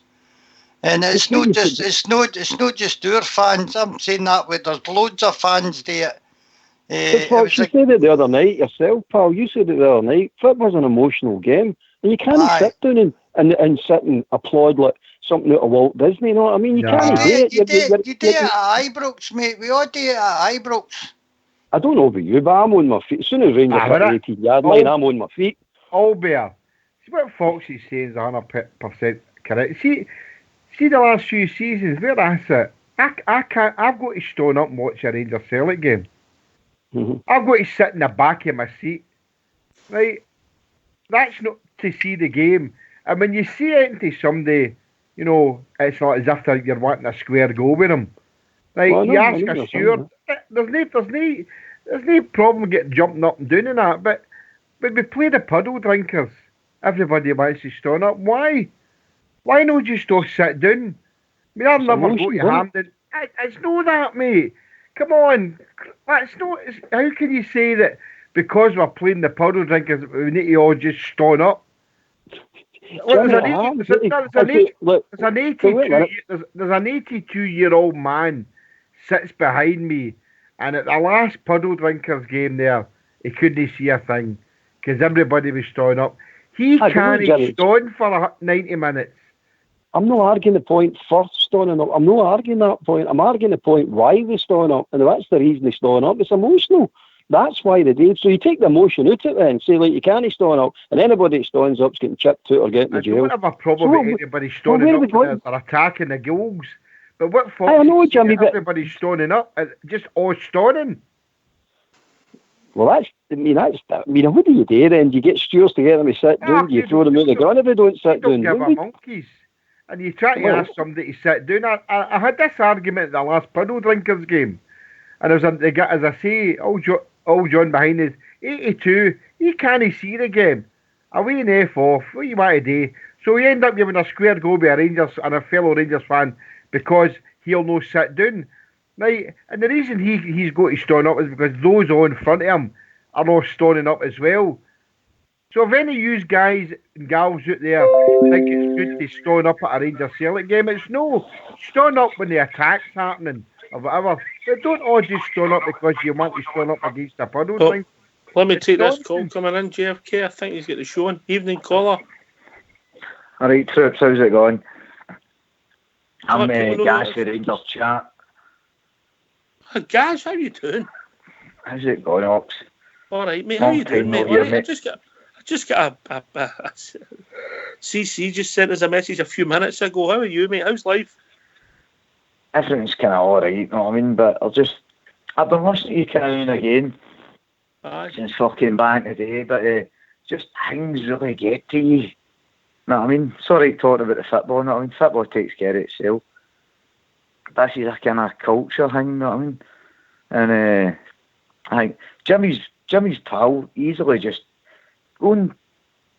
And it's not just our fans. I'm saying that way. There's loads of fans there. You said it the other night yourself, pal. You said it the other night. Football's an emotional game, and you can't sit down and sit and applaud like something out of Walt Disney. You know what I mean? You can't do it. You do it at Ibrox, mate. We all do it at Ibrox. I don't know about you, but I'm on my feet. As soon as Rangers hit the 18-yard line, I'm on my feet. Albert, see what Fox is saying is 100% correct. See the last few seasons where I sit. I can't. I've got to stand up and watch a Rangers Celtic game. Mm-hmm. I've got to sit in the back of my seat. Right? That's not to see the game. And when you see it into somebody, you know, it's not as if you're wanting a square goal with them. Like, you ask a steward, there's no problem getting jumping up and doing that. But we play the puddle drinkers. Everybody wants to stand up. Why? Why not just all sit down? I mean, I've never go to Hampden. It's not that, mate. Come on. That's not. How can you say that because we're playing the puddle drinkers, we need to all just stand up? There's an 82-year-old man sits behind me, and at the last puddle drinkers game there, he couldn't see a thing because everybody was standing up. He can't stand for 90 minutes. I'm not arguing the point for standing up. I'm not arguing that point. I'm arguing the point why they stand up, and that's the reason they stand up. It's emotional. That's why they do. So you take the emotion out of it and say, like, you can't stand up, and anybody that stands up is getting chipped out or getting to jail. I don't have a problem with anybody standing up when they're attacking the goals. But what Fox is Jimmy, everybody's standing up, just all standing. Well, what do you do then? Do you get stewards to get them to sit down? Do you throw them out the ground if they don't sit down? Give a monkeys. And you try to ask somebody to sit down. I had this argument at the last puddle drinkers game. And as I say, old John behind us, 82, he can't see the game. Away in F off, what do you want to do? So he end up giving a square go by a Rangers and a fellow Rangers fan because he'll no sit down. Right? And the reason he's got to stand up is because those on in front of him are all standing up as well. So if any of you guys and gals out there think it's good to stand up at a Rangers Celtic game, it's no. Stand up when the attack's happening or whatever. But don't all just stand up because you want to stand up against a puddle thing. Let me take this call coming in, JFK. I think he's got the show on. Evening caller. All right, Troops, how's it going? I'm Gash, the Rangers chat. Gash, how you doing? How's it going, Ox? All right, mate. How you doing, mate? All right, I just got a CC just sent us a message a few minutes ago. How are you, mate? How's life? Everything's kind of all right, you know what I mean? But I've been listening to you kind of and again since fucking back today, but just things really get to you. Know what I mean? Sorry talking about the football, know what I mean? Football takes care of itself. This is a kind of culture thing, know what I mean? And I think Jimmy's pal easily just go and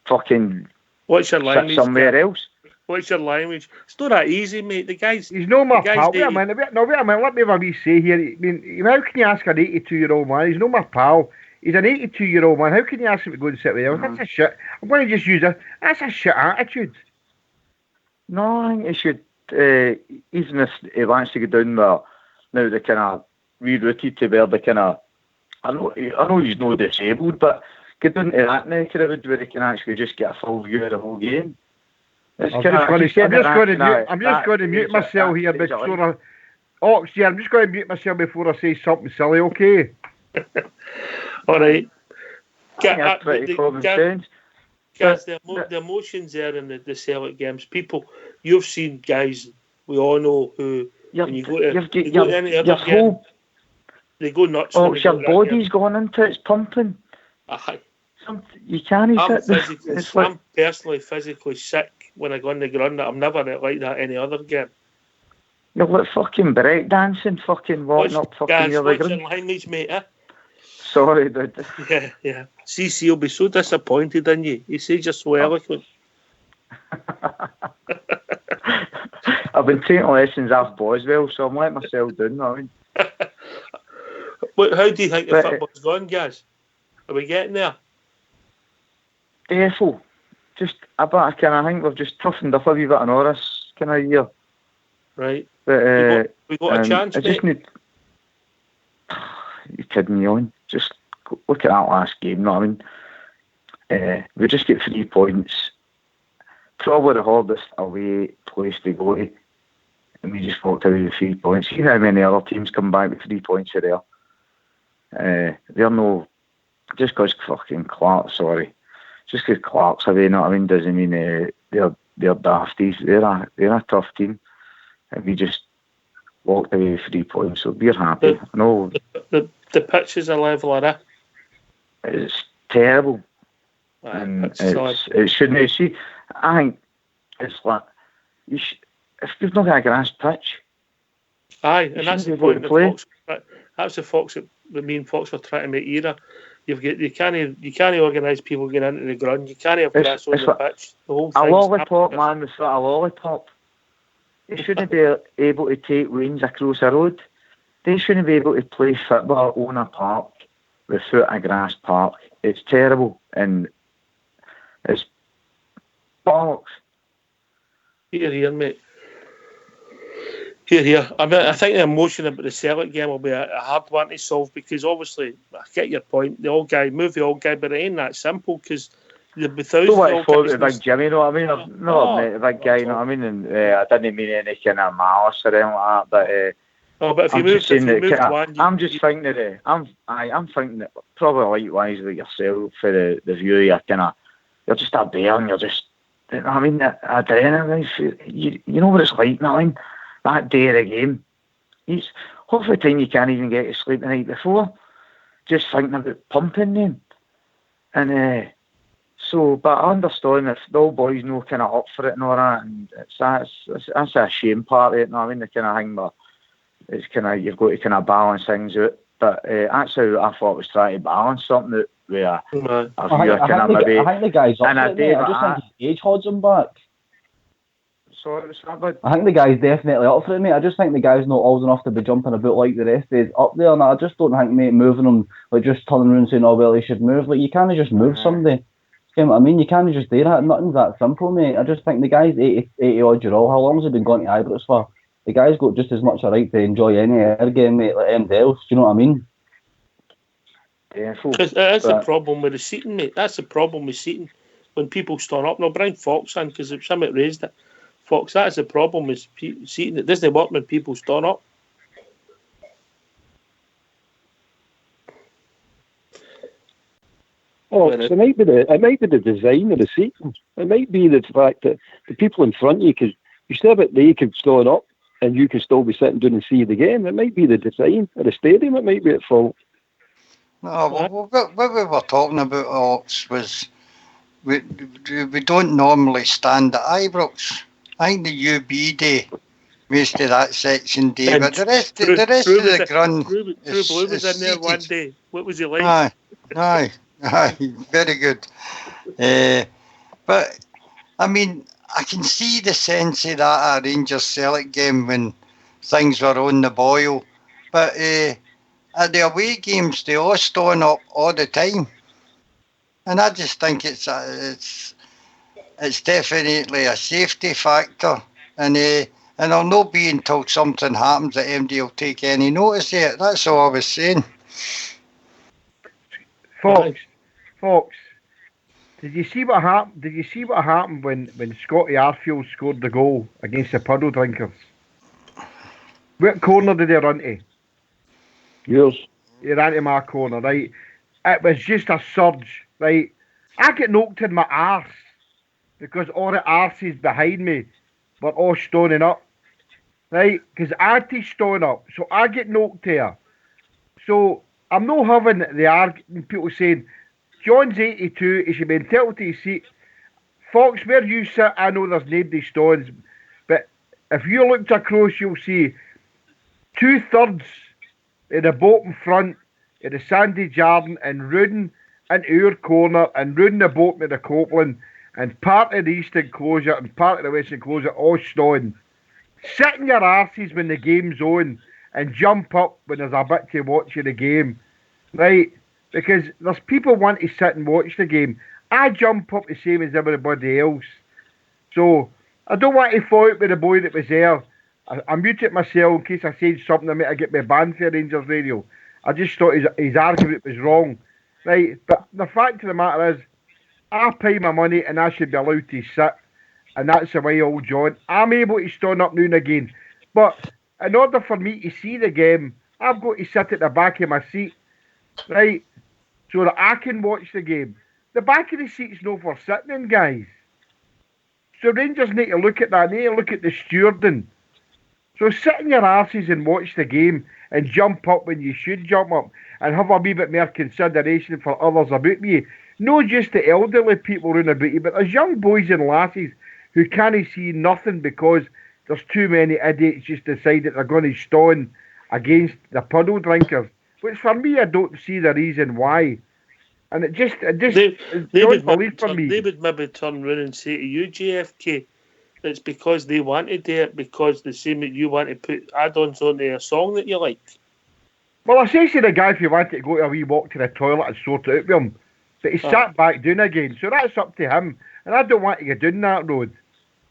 fucking what's your language, somewhere else. What's your language? It's not that easy, mate. The guy's... He's no my pal. Wait a minute. Let me have a wee say here. I mean, how can you ask an 82-year-old man? He's no my pal. He's an 82-year-old man. How can you ask him to go and sit with him? That's a shit. I'm going to just use that. That's a shit attitude. No, I think you should even if he wants to go down there, now they kind of rerouted to where they kind of, I know he's not disabled, but get down to that neck of the wood where they can actually just get a full view of the whole game. I'm just going to mute myself here before I'm just going to mute myself before I say something silly, okay? All right. That's pretty common sense. Guys, the emotions there in the Celtic games. People, you've seen guys, we all know who, when you go to any other game, they go nuts. Oh, your body's going into it's pumping. Aye. You can't I'm personally physically sick when I go on the ground. I'm never like that any other game. You're like fucking breakdancing, fucking walking up fucking the other ground. What's your language, mate, eh? Sorry, dude. Yeah. CC will be so disappointed in you. He says you're so eloquent. I've been taking lessons off Boswell, so I'm letting myself down, I mean. How do you think the football's gone, guys? Are we getting there? Awful. I think we've just toughened up a wee bit on Norris kind of year. Right. But, we got a chance, I just need... You're kidding me on. Just look at that last game, you know what I mean? We just get 3 points. Probably the hardest away place to go to. And we just walked away with 3 points. See how many other teams come back with 3 points are there. They're no... Just because fucking Clark, sorry. Just because Clark's away, you know what I mean, doesn't mean they're dafties. They're a tough team. And we just walked away with 3 points, so we're happy. No, the pitch is a leveler, eh? It's terrible. And it shouldn't. See, I think it's like if you've not got a grass pitch, and that's the point. That's the Fox that me and Fox were trying to make either. You can't organise people getting into the ground. You can't have grass on the pitch. The whole a lollipop, man, with a lollipop. They shouldn't be able to take wings across a road. They shouldn't be able to play football on a park without a grass park. It's terrible and it's bollocks. Here, mate. Here. I think the emotion about the Celtic game will be a hard one to solve because obviously, I get your point, move the old guy, but it ain't that simple because there'll be thousands of the big Jimmy, you know what I mean? I've not met the big guy, you know what I mean? And I didn't mean any kind of malice or anything like that, but if you moved one... I'm just thinking that, I'm thinking that probably likewise with yourself for the view, you're just a bear and you're just, you know what I mean? Adrenaline, you know what it's like, you know what I mean? That day of the game, half the time you can't even get to sleep the night before, just thinking about pumping them. And but I understand if the old boys know kind of up for it and all that, and that's a shame part of it, you know what I mean? The kind of thing, but it's kind of, you've got to kind of balance things out. But that's how I thought was trying to balance something out where I think the guy's up for it, I just think his age holds him back. Sorry, what's that, bud? I think the guy's definitely up for it, mate. I just think the guy's not old enough to be jumping about like the rest is up there, and I just don't think, mate, moving him, like just turning around and saying, oh, well, he should move. Like, you can't just move somebody. You know what I mean? You can't just do that. Nothing's that simple, mate. I just think the guy's 80 odd year old. How long has he been going to Ibrox for? The guy's got just as much a right to enjoy any air game, mate, like anybody else. Do you know what I mean? Yeah, that's the problem with the seating, mate. That's the problem with seating. When people stand up, they'll bring Fox in because if somebody raised it. Fox, that's the problem with seating. It doesn't work when people stand up. Oh, so it might be the design of the seating. It might be the fact that the people in front of you, because you still have it there, you could stand up and you can still be sitting down and see the game. It might be the design of the stadium. It might be at fault. No, what we were talking about, Ox, was we don't normally stand at Ibrox. I think the UB day, most of that section day, but the rest of the ground True Blue was in there one day. What was he like? Aye, very good. But, I mean, I can see the sense of that Rangers Celtic game when things were on the boil. But at the away games, they all stand up all the time. And I just think it's definitely a safety factor. And And I'll not be until something happens that MD will take any notice of it. That's all I was saying. Fox. Did you see what happened? Did you see what happened when Scotty Arfield scored the goal against the Puddle Drinkers? What corner did he run to? Yours. He ran to my corner, right? It was just a surge, right? I get knocked in my arse because all the arses behind me were all stoning up, right? Because I had to stone up, so I get knocked here. So I'm not having the argument, people saying, John's 82, he should be entitled to his seat. Fox, where you sit, I know there's nobody stones, but if you looked across, you'll see 2/3 in the bottom front of the Sandy Jardin and Rudden into our corner and Rudden the bottom of the Copeland and part of the east enclosure and part of the west enclosure all stone. Sit in your arses when the game's on and jump up when there's a bit to watch of the game, right? Because there's people want to sit and watch the game. I jump up the same as everybody else. So I don't want to fall out with the boy that was there. I muted myself in case I said something that might get me banned for Rangers Radio. I just thought his argument was wrong. Right? But the fact of the matter is, I pay my money and I should be allowed to sit. And that's the way old John. I'm able to stand up now and again. But in order for me to see the game, I've got to sit at the back of my seat. Right? So that I can watch the game. The back of the seat's not for sitting in, guys. So Rangers need to look at that. They need to look at the stewarding. So sit in your arses and watch the game and jump up when you should jump up and have a wee bit more consideration for others about you. Not just the elderly people around about you, but there's young boys and lasses who can't see nothing because there's too many idiots just decide that they're going to stand against the Puddle Drinkers. Which for me, I don't see the reason why. And it just they would maybe turn around and say to you, JFK, it's because they want to do it because the same that you want to put add-ons onto a song that you like. Well, I say to the guy if you want to go to a wee walk to the toilet and sort it out with him, but he sat back down again, so that's up to him. And I don't want to get down that road.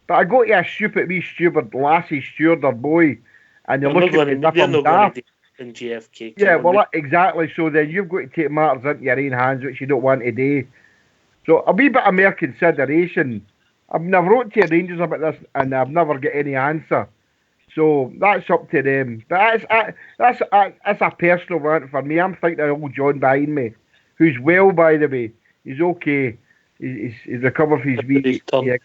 But I go to a stupid wee stupid lassie steward or boy, and you're looking at me if I'm daft. In JFK. Yeah, well, exactly. So then you've got to take matters into your own hands, which you don't want to do. So a wee bit of more consideration. I've never wrote to Rangers about this, and I've never got any answer. So that's up to them. But that's a personal rant for me. I'm thinking of old John behind me, who's well, by the way. He's okay. He's recovered from his wee turn.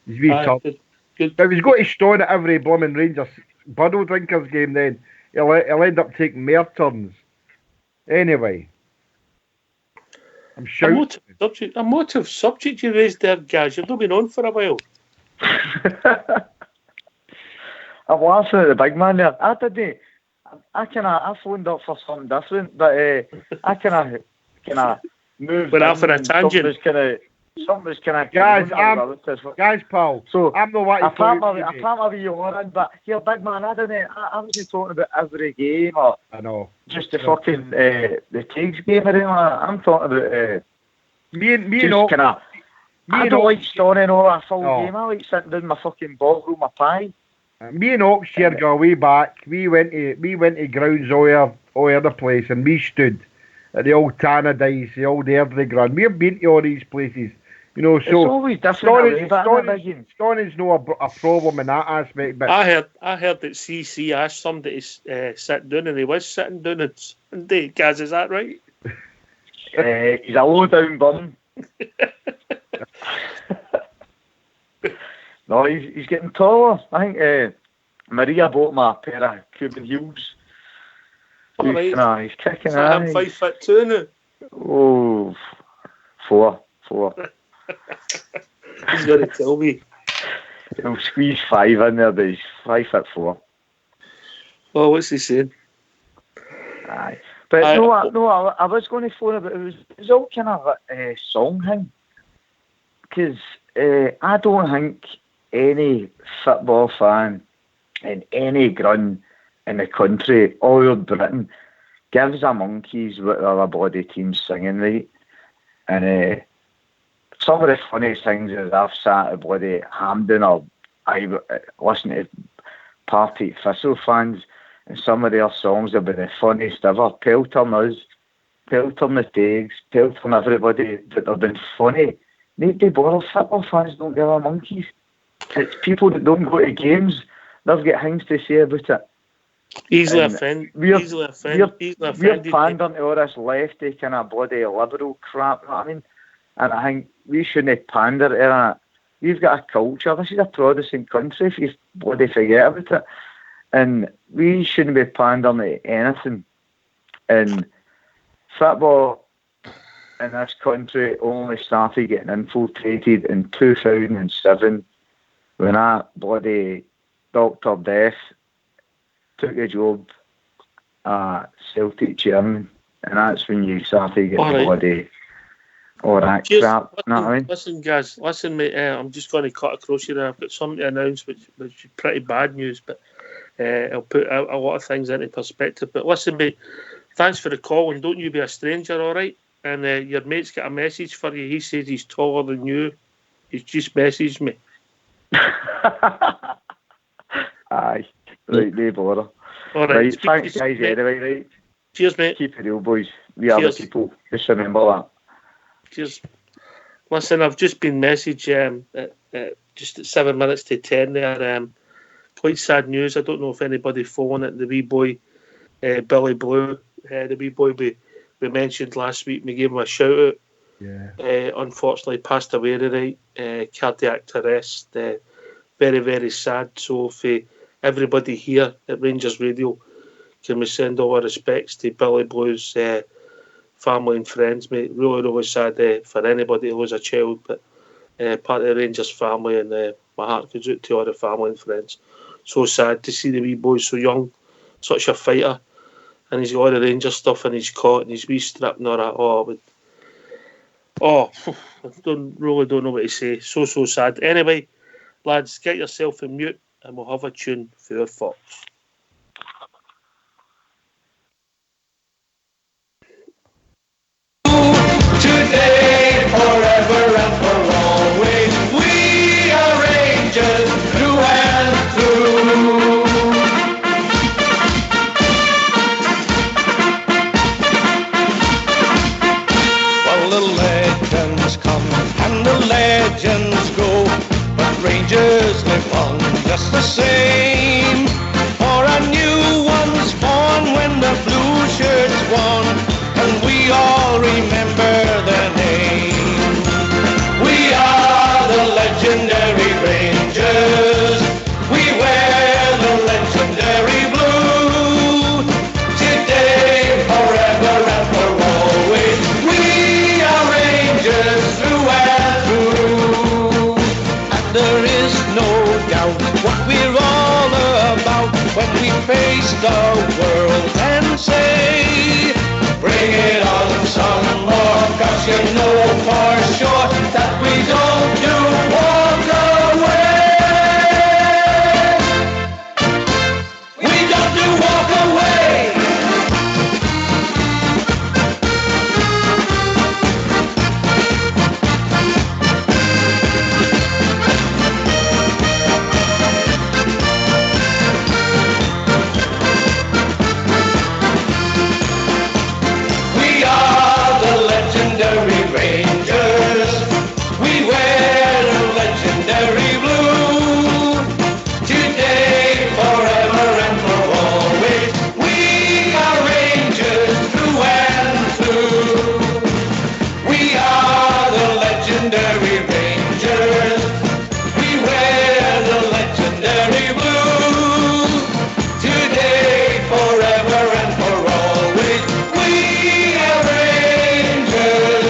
But if he's got to stone at every blooming Rangers Puddle Drinkers game, then he'll end up taking more turns. Anyway. I'm shouting. A motive subject you raised there, Gaz. You've not been on for a while. I'm laughing at the big man there. I phoned up for something different, but I kind of moved. Went off on a tangent. Something was kind of guys, Paul. So I'm not what I can't be on, but here, big man, I wasn't talking about every game or I know just the fucking the Tiggs game or anything. I'm talking about me and all. I don't like stoning all a full game. I like sitting down my fucking ballroom, my pie. Me and Oxshire go way back. We went to grounds all over the place, and we stood at the old Tannadice, the old Airdrie Ground. We've been to all these places. You know, so it's always different. Stoning's not a problem in that aspect. But I heard that CC asked somebody to sit down, and he was sitting down. And Gaz, is that right? He's a low down bum. No, he's getting taller. I think Maria bought him a pair of Cuban heels. He's kicking it. I'm 5'2" now. Oh, 4. He's going to tell me. He'll squeeze 5 in there, but he's 5'4". Well, what's he saying? Aye. But I was going to phone about it. It was all kind of a song thing. Because I don't think any football fan in any ground in the country, all over Britain, gives a monkeys what the other body team's singing, right? And some of the funniest things is I've sat at bloody Hampden or I listen to Partick Thistle fans, and some of their songs have been the funniest ever. Pelton us, Pelton the Tags, Pelton everybody, but they've been funny. Nobody bother. Football fans don't give a monkeys. It's people that don't go to games. They've got things to say about it. Easily offended. We're pandering to all this lefty kind of bloody liberal crap. You know what I mean? And I think we shouldn't pander to that. We've got a culture. This is a Protestant country if you bloody forget about it. And we shouldn't be pandering to anything. And football in this country only started getting infiltrated in 2007 when that bloody Dr. Death took a job Celtic chairman, and that's when you started getting bloody all that crap. You know what I mean? Listen, guys, mate. I'm just going to cut across here. I've got something to announce, which is pretty bad news, but I'll put a lot of things into perspective. But listen, mate, thanks for the call, and don't you be a stranger, all right? And your mate's got a message for you. He says he's taller than you. He's just messaged me. Aye, right, no bother. All right, thanks, guys. Anyway, right. Cheers, mate. Keep it real, boys. We are the people. Just remember that. Cheers. Listen, I've just been messaged just at 7 minutes to 10 there. Quite sad news. I don't know if anybody phoned it. The wee boy, Billy Blue, the wee boy we mentioned last week. We gave him a shout out. Yeah. Unfortunately, passed away tonight. Cardiac arrest. Very, very sad. So for everybody here at Rangers Radio, can we send all our respects to Billy Blue's family and friends, mate. Really, really sad for anybody who was a child, but part of the Rangers family, and my heart goes out to all the family and friends. So sad to see the wee boy so young, such a fighter, and he's got all the Rangers stuff in his coat and his wee strip and all that. I don't know what to say. So sad. Anyway, lads, get yourself in mute and we'll have a tune for our Fox. Today, forever and for always, we are Rangers through and through. Well, the legends come and the legends go, but Rangers live on just the same. For a new one's born when the blue shirts won, and we all remember their name. We are the legendary Rangers. We wear the legendary blue. Today, forever and for always, we are Rangers through and through. And there is no doubt what we're all about when we face the world and say, bring it on some more, 'cause you know for sure that we don't do walk away. We don't do walk away. Rangers, we wear the legendary blue. Today, forever and for always, we are Rangers through and through. We are the legendary Rangers. We wear the legendary blue. Today, forever and for always, we are Rangers.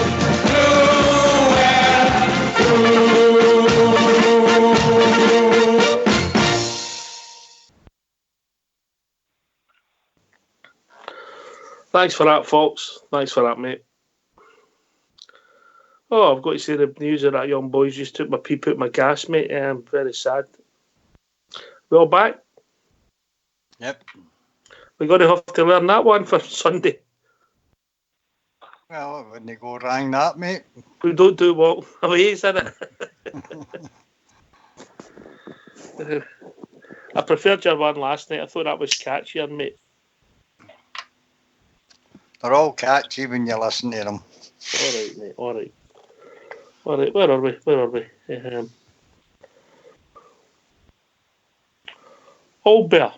Thanks for that, folks. Thanks for that, mate. Oh, I've got to say the news of that young boy just took my pee out my gas, mate. Very sad. We all back? Yep. We're going to have to learn that one for Sunday. Well, it wouldn't go wrong that, mate. We don't do walk away, is it? I preferred your one last night. I thought that was catchier, mate. They're all catchy when you listen to them. All right, mate. All right. Where are we? Old Bear.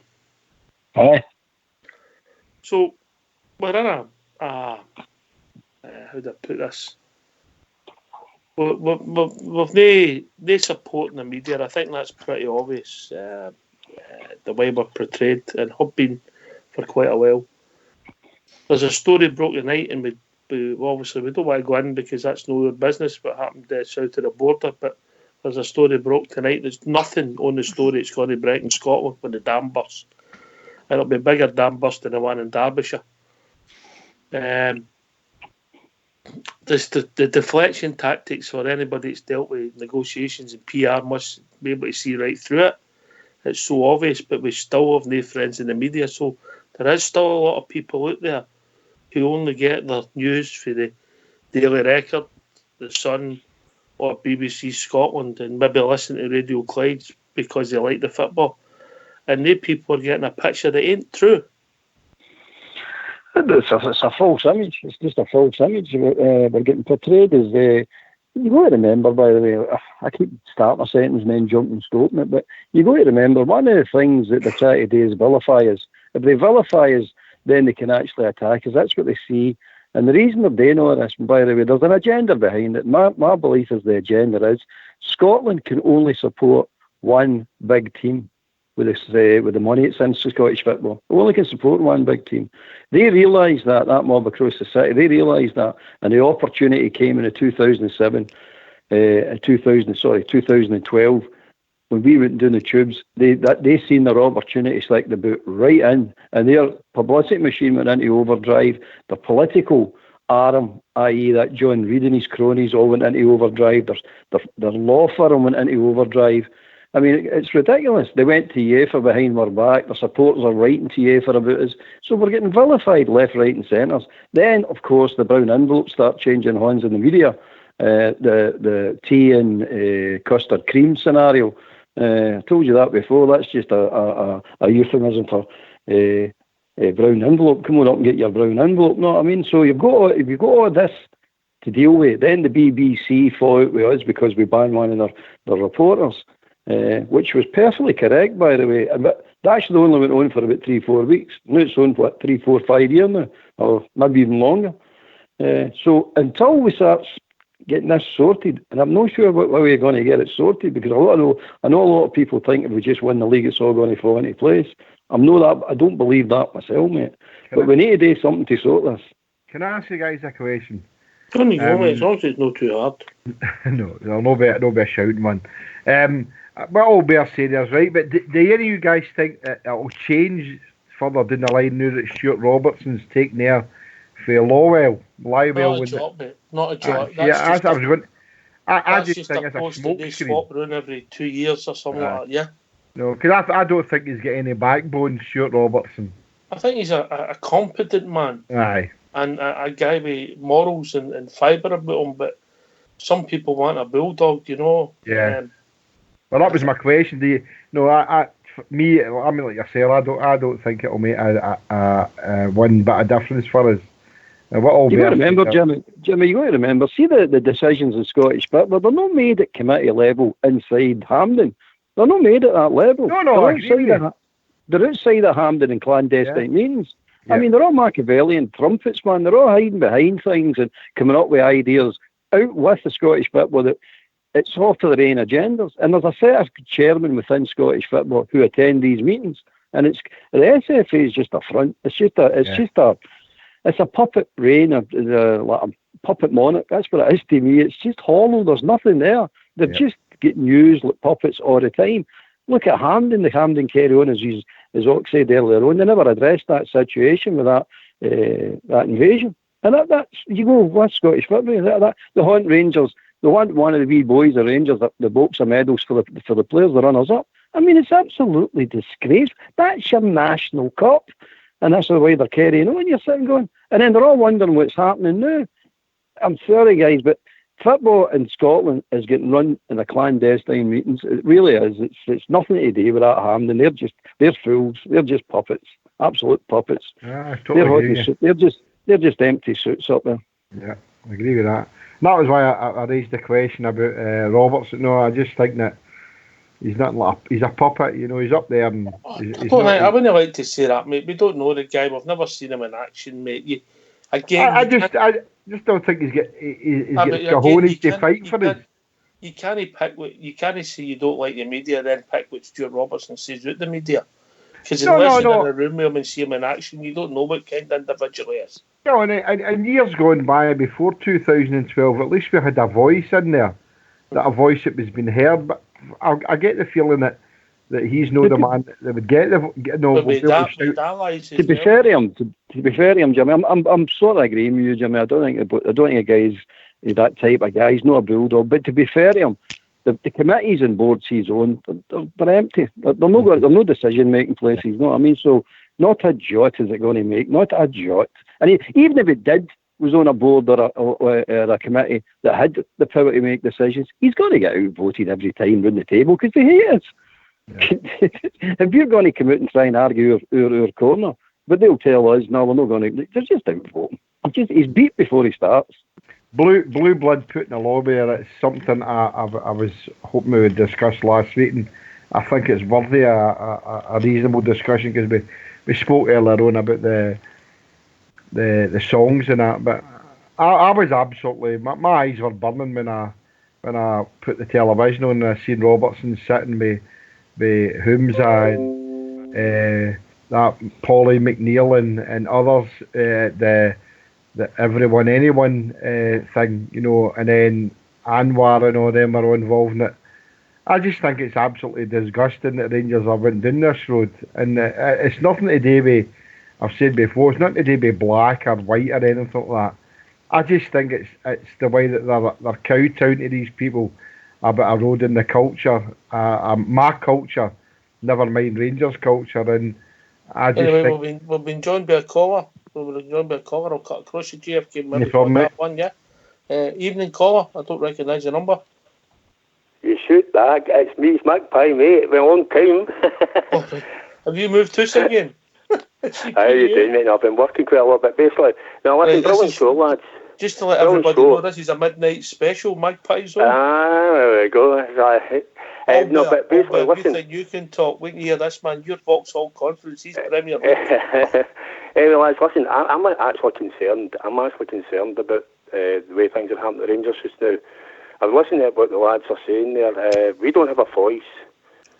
Aye. So, we're in a... how do I put this? With they supporting the media, I think that's pretty obvious. The way we're portrayed and have been for quite a while. There's a story broke tonight, and we obviously we don't want to go in because that's no our business what happened south of the border. But there's a story broke tonight. There's nothing on the story. It's going to break in Scotland when the dam bursts. It'll be a bigger dam burst than the one in Derbyshire. The deflection tactics for anybody that's dealt with negotiations and PR must be able to see right through it. It's so obvious, but we still have no friends in the media. So there is still a lot of people out there who only get their news for the Daily Record, the Sun, or BBC Scotland, and maybe listen to Radio Clyde because they like the football. And they people are getting a picture that ain't true. It's a false image. It's just a false image. We're getting portrayed as... you got to remember, by the way, I keep starting a sentence and then jumping and stopping it, but you got to remember, one of the things that they try to do is vilify us. If they vilify us, then they can actually attack us. That's what they see. And the reason they're doing all this, and by the way, there's an agenda behind it. My belief is the agenda is Scotland can only support one big team with the money it's in Scottish football. We only can support one big team. They realise that mob across the city, they realise that, and the opportunity came in 2012, when we went down the tubes. They seen their opportunity like the boot right in, and their publicity machine went into overdrive. The political arm, i.e. that John Reid and his cronies all went into overdrive. Their law firm went into overdrive. I mean, it's ridiculous. They went to UEFA behind our back. The supporters are writing to UEFA about us. So we're getting vilified left, right and centres. Then, of course, the brown envelopes start changing hands in the media. The tea and custard cream scenario. I told you that before. That's just a euphemism for brown envelope. Come on up and get your brown envelope. Know what I mean? So you've got all this to deal with. Then the BBC fought out with us because we banned one of their reporters. Which was perfectly correct, by the way. But that actually only went on for about 3-4 weeks. Now it's on for 3, 4, 5 years now, or maybe even longer. So until we start getting this sorted, and I'm not sure what way we're going to get it sorted, because I know a lot of people think if we just win the league, it's all going to fall into place. I don't believe that myself, mate. But we need to do something to sort this. Can I ask you guys a question? As long as it's not too hard. No, there'll no be a shouting one. What old Bear said is right, but do any of you guys think that it'll change further down the line now that Stuart Robertson's taken there for Lawwell? Not a job, mate. Not a job. I just think it's a smoke screen. Swap around every 2 years or something like that, yeah? No, because I don't think he's got any backbone, Stuart Robertson. I think he's a competent man. Aye. And a guy with morals and fibre about him, but some people want a bulldog, you know? Yeah. Well, that was my question. Do you? No, I mean, like yourself, I don't think it'll make a one bit of difference for us. What all you got to remember, Jimmy, you got to remember, see the decisions in Scottish football, they're not made at committee level inside Hampden. They're not made at that level. No, they're outside of Hampden in clandestine meetings. Yeah. I mean, they're all Machiavellian trumpets, man. They're all hiding behind things and coming up with ideas out with the Scottish football that it's off to their own agendas. And there's a set of chairmen within Scottish football who attend these meetings. And the SFA is just a front. It's a puppet reign, like a puppet monarch. That's what it is to me. It's just hollow. There's nothing there. They're just getting used like puppets all the time. Look at Hampden. The Hampden carry on, as Ox said earlier on. They never addressed that situation with that invasion. And that's you go with Scottish football. The Hunt Rangers. They want one of the wee boys, the Rangers, the box of medals for the players, the runners-up. I mean, it's absolutely disgraceful. That's your national cup, and that's the way they're carrying on. You're sitting going, and then they're all wondering what's happening now. I'm sorry, guys, but football in Scotland is getting run in a clandestine meetings. It really is. It's nothing to do with that Hampden. They're fools. They're just puppets. Absolute puppets. Yeah, I totally agree. They're just empty suits up there. Yeah, I agree with that. And that was why I raised the question about Robertson. No, I just think that he's not he's a puppet. He's up there. And I wouldn't like to say that, mate. We don't know the guy. We've never seen him in action, mate. I just don't think he's got cojones to fight for us. You can't say you don't like the media, then pick what Stuart Robertson says out the media. Because unless you're in a room with him and see him in action, you don't know what kind of individual he is. No, and years gone by, before 2012, at least we had a voice in there, a voice that was being heard. But I get the feeling that he's not the man that would get the. To be fair to him, Jimmy, I'm sort of agreeing with you, Jimmy. I don't think a guy's that type of guy. He's not a bulldog. But to be fair to him, the committees and boards he's on, they're empty. They're no decision making places. You know what I mean? So not a jot is it going to make. Not a jot. And even if it was on a board or a committee that had the power to make decisions, he's got to get outvoted every time round the table because they hate us. Yeah. If you're going to come out and try and argue our corner, but they'll tell us, no, we're not going to. They're just outvoting. He's beat before he starts. Blue blood put in the lobby. It's something I was hoping we would discuss last week, and I think it's worthy a reasonable discussion because we spoke earlier on about the songs and that. But I was absolutely my eyes were burning when I put the television on and I seen Robertson sitting with Humza and that Paulie McNeil and others, the everyone anyone thing, and then Anwar and all them are involved in it. I just think it's absolutely disgusting that Rangers are went down this road, and it's nothing to do with, I've said before, it's nothing to do with black or white or anything like that. I just think it's the way that they're kowtowing to these people about eroding the culture, my culture, never mind Rangers culture, and I just think we've been joined by a caller. I'll cut across the GFK maybe on that one, yeah. Evening caller, I don't recognise the number. You shoot back, it's me, it's Magpie, mate. It's been a long time. Have you moved to us again? How you doing, mate? I've been working quite a lot, but basically, no, listen, brilliant show, lads. Just to let everybody know, this is a midnight special, Magpie Zone. There we go. But basically, listen. You can talk. Wait to hear this, man. Your Vauxhall Conference, he's Premier League. Anyway, lads, listen, I'm actually concerned. I'm actually concerned about the way things are happening to Rangers just now. I've listened to what the lads are saying there. We don't have a voice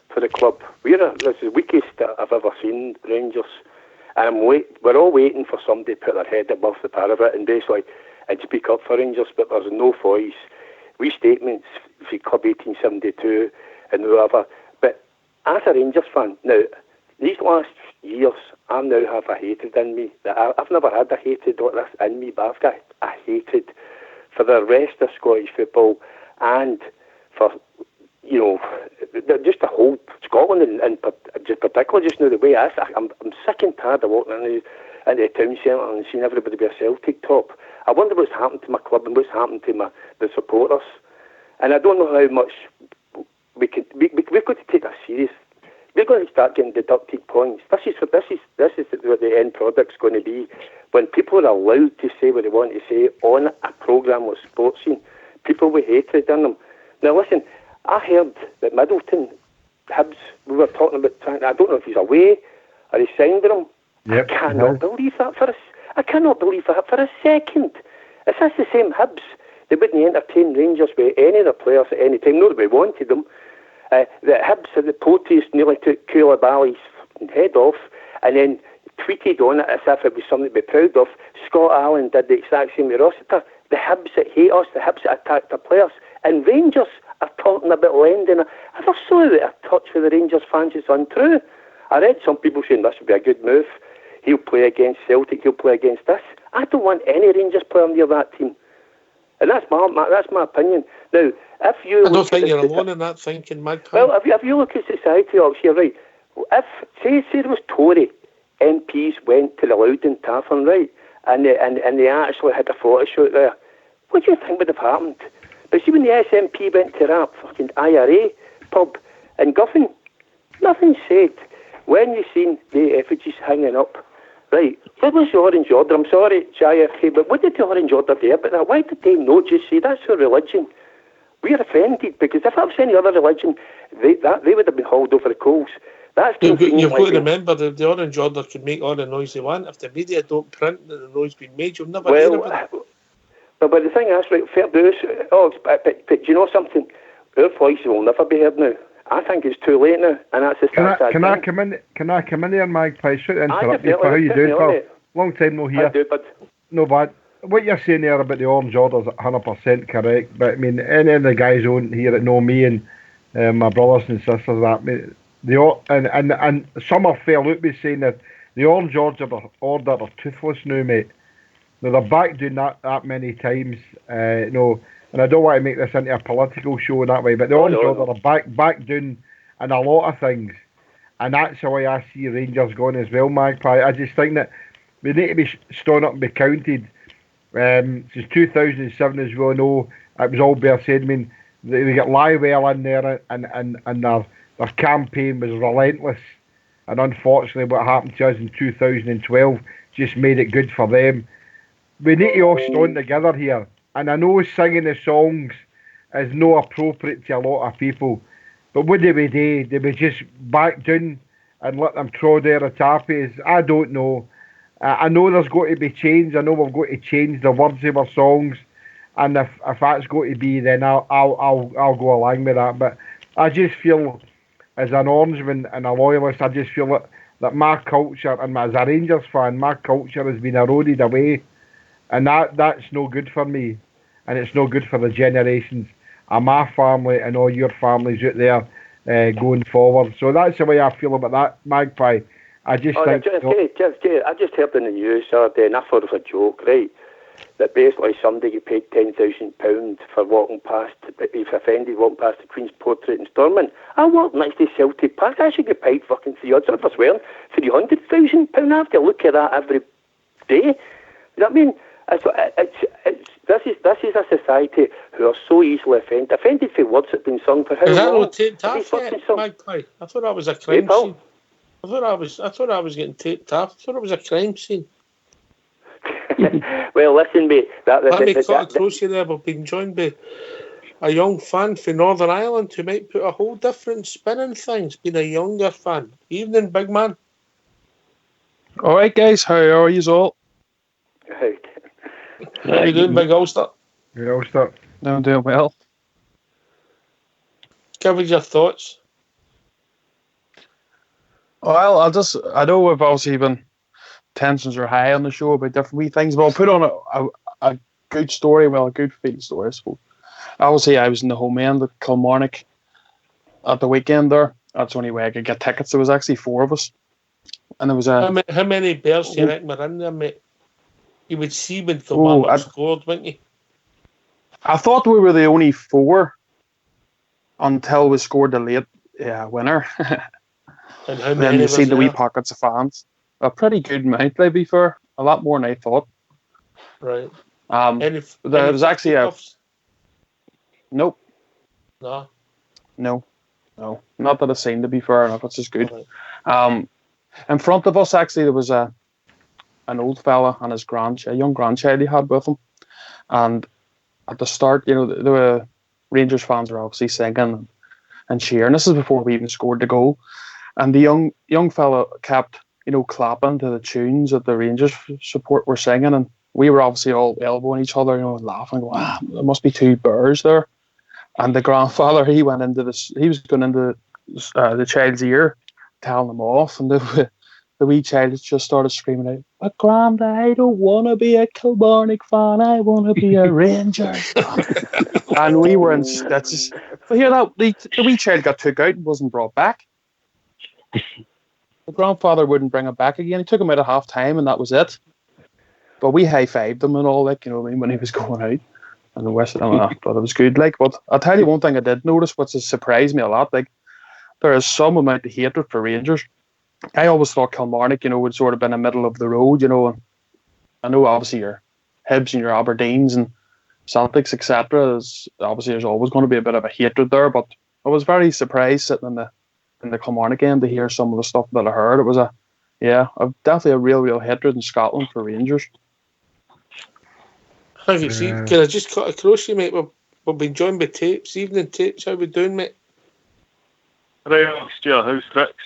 for the club. This is the weakest I've ever seen Rangers. And we're all waiting for somebody to put their head above the parapet and basically and speak up for Rangers, but there's no voice. Restatements for Club 1872 and whatever. But as a Rangers fan, now, these last years, I now have a hatred in me. I've never had a hatred like this in me, but I've got a hatred for the rest of Scottish football and for, just the whole Scotland and just particularly just now the way I'm sick and tired of walking into the town centre and seeing everybody be a Celtic top. I wonder what's happened to my club and what's happened to the supporters. And I don't know how much we've got to take this serious. We're going to start getting deducted points. This is what the end product's going to be. When people are allowed to say what they want to say on a programme with Sports Scene, people with hatred in them. Now listen, I heard that Middleton, Hibs, we were talking about, I don't know if he's away or he signed with him. Yep. I cannot believe that for a second. If that's the same Hibs, they wouldn't entertain Rangers with any of the players at any time. Not that we wanted them. The Hibs at the protest nearly took Koulibaly's head off and then tweeted on it as if it was something to be proud of. Scott Allen did the exact same with Rossiter. The Hibs that hate us, the Hibs that attack the players, and Rangers are talking about lending. I was so out of touch with the Rangers fans, it's untrue. I read some people saying this would be a good move. He'll play against Celtic, he'll play against us. I don't want any Rangers player near that team. And that's my opinion. Now, if you... I don't think you're alone in that thinking, Magpie. Well, if you look at society, you're right. If, say there was Tory MPs went to the Loudon Tavern, right, and they actually had a photo shoot there, what do you think would have happened? But see when the SNP went to that fucking IRA pub in Guffin, nothing said. When you seen the effigies hanging up, right, what was the Orange Order? I'm sorry, JFK, but what did the Orange Order do about that? Why did they not just say that's your religion? We're offended, because if that was any other religion, they would have been hauled over the coals. You've got to remember that the Orange Order can make all the noise they want. If the media don't print that the noise being made, you'll never hear about it. But the thing is, right, fair dues. But do you know something? Our voice will never be heard now. I think it's too late now, and that's the sad Can I come in here, Magpie? Should interrupt you for how you do, pal? Long time no here. I do, but no bad. What you're saying there about the Orange Order is 100% correct. But I mean, any of the guys on here that know me and my brothers and sisters, and some are fair out with saying that the Orange Order are toothless now, mate. Now they're back doing that many times, and I don't want to make this into a political show in that way, but the Orange Order are back doing in a lot of things, and that's the way I see Rangers going as well, Magpie. I just think that we need to be stood up and be counted. Since 2007, as we all know, it was all bare said. I mean, they got Lywell in there, and their campaign was relentless, and unfortunately what happened to us in 2012 just made it good for them. We need to all stand together here, and I know singing the songs is not appropriate to a lot of people, but what do we do? Do we just back down and let them throw their tappies? I don't know. I know there's got to be change. I know we've got to change the words of our songs, and if that's got to be, then I'll go along with that. But I just feel, as an Orangeman and a loyalist, I just feel that my culture, and as a Rangers fan, my culture has been eroded away, and that's no good for me, and it's no good for the generations of my family and all your families out there going forward. So that's the way I feel about that, Magpie. I just think... I just heard in the news the other day, and I thought it was a joke, right? That basically somebody get paid £10,000 for walking past, if offended, walking past the Queen's portrait in Stormont. I walk next to Celtic Park, I should get paid fucking £300,000. I have to look at that every day. You know what I mean? This is a society who are so easily offended for words that have been sung for how long? Is that not taped off yet, Magpie? I thought that was a crime scene. I thought I was getting taped off. I thought it was a crime scene. Well, listen, mate. Let me cut across you there. We've been joined by a young fan from Northern Ireland who might put a whole different spin on things, being a younger fan. Evening, big man. All right, guys. How are you all? Right. How you doing, big Ulster? Good Ulster. No, I'm doing well. Give us your thoughts. Well, I know we've obviously been tensions are high on the show about different wee things, but I'll put on a good story, a good field story, I suppose. Obviously, I was in the home end at Kilmarnock at the weekend there. That's the only way I could get tickets. There was actually 4 of us. And there was how many bears do you reckon were in there, mate? You would see when Kilmarnock scored, wouldn't you? I thought we were the only 4 until we scored the late winner. And how many then you see the wee pockets of fans. A pretty good amount, to be fair. A lot more than I thought. Right. There was actually Nope. No. Not that I've seen, to be fair enough. It's just good. Right. In front of us, actually, there was an old fella and his a young grandchild he had with him. And at the start, the Rangers fans were obviously singing and cheering. This is before we even scored the goal. And the young fella kept, clapping to the tunes that the Rangers support were singing. And we were obviously all elbowing each other, and laughing. Wow, there must be 2 bears there. And the grandfather, he was going into the child's ear, telling him off. And the wee child just started screaming out, "But Granda, I don't want to be a Kilmarnock fan. I want to be a Rangers fan." And we were in stitches. But here, the wee child got took out and wasn't brought back. The grandfather wouldn't bring him back again. He took him out at half time, and that was it. But we high-fived him and all, when he was going out. And the West Ham, I thought it was good. But I'll tell you one thing I did notice, which has surprised me a lot. There is some amount of hatred for Rangers. I always thought Kilmarnock, would sort of been in the middle of the road, and I know obviously your Hibs and your Aberdeens and Celtics, etc. Obviously there's always going to be a bit of a hatred there, but I was very surprised sitting in the Kilmarnock game to hear some of the stuff that I heard. It was definitely a real hatred in Scotland for Rangers. Have you seen? Can I just cut across you, mate? We've been joined by Tapes, evening Tapes. How we doing, mate? Right, Stuart, how's tricks?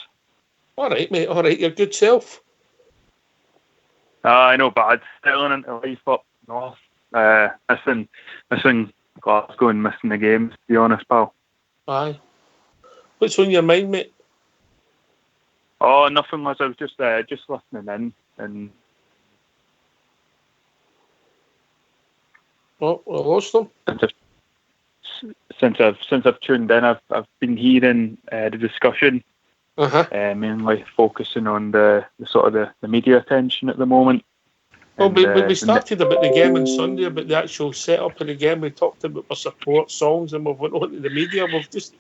All right, mate. All right, your good self. I know, bad. Settling into life up north. Missing Glasgow and missing the games, to be honest, pal. Aye. What's on your mind, mate? Oh, nothing much. I was just listening in, and oh, I lost them. Since I've tuned in, I've been hearing the discussion, mainly focusing on the sort of the media attention at the moment. Well, we started about the game on Sunday, about the actual setup of the game. We talked about our support songs, and we've went on to the media. We've just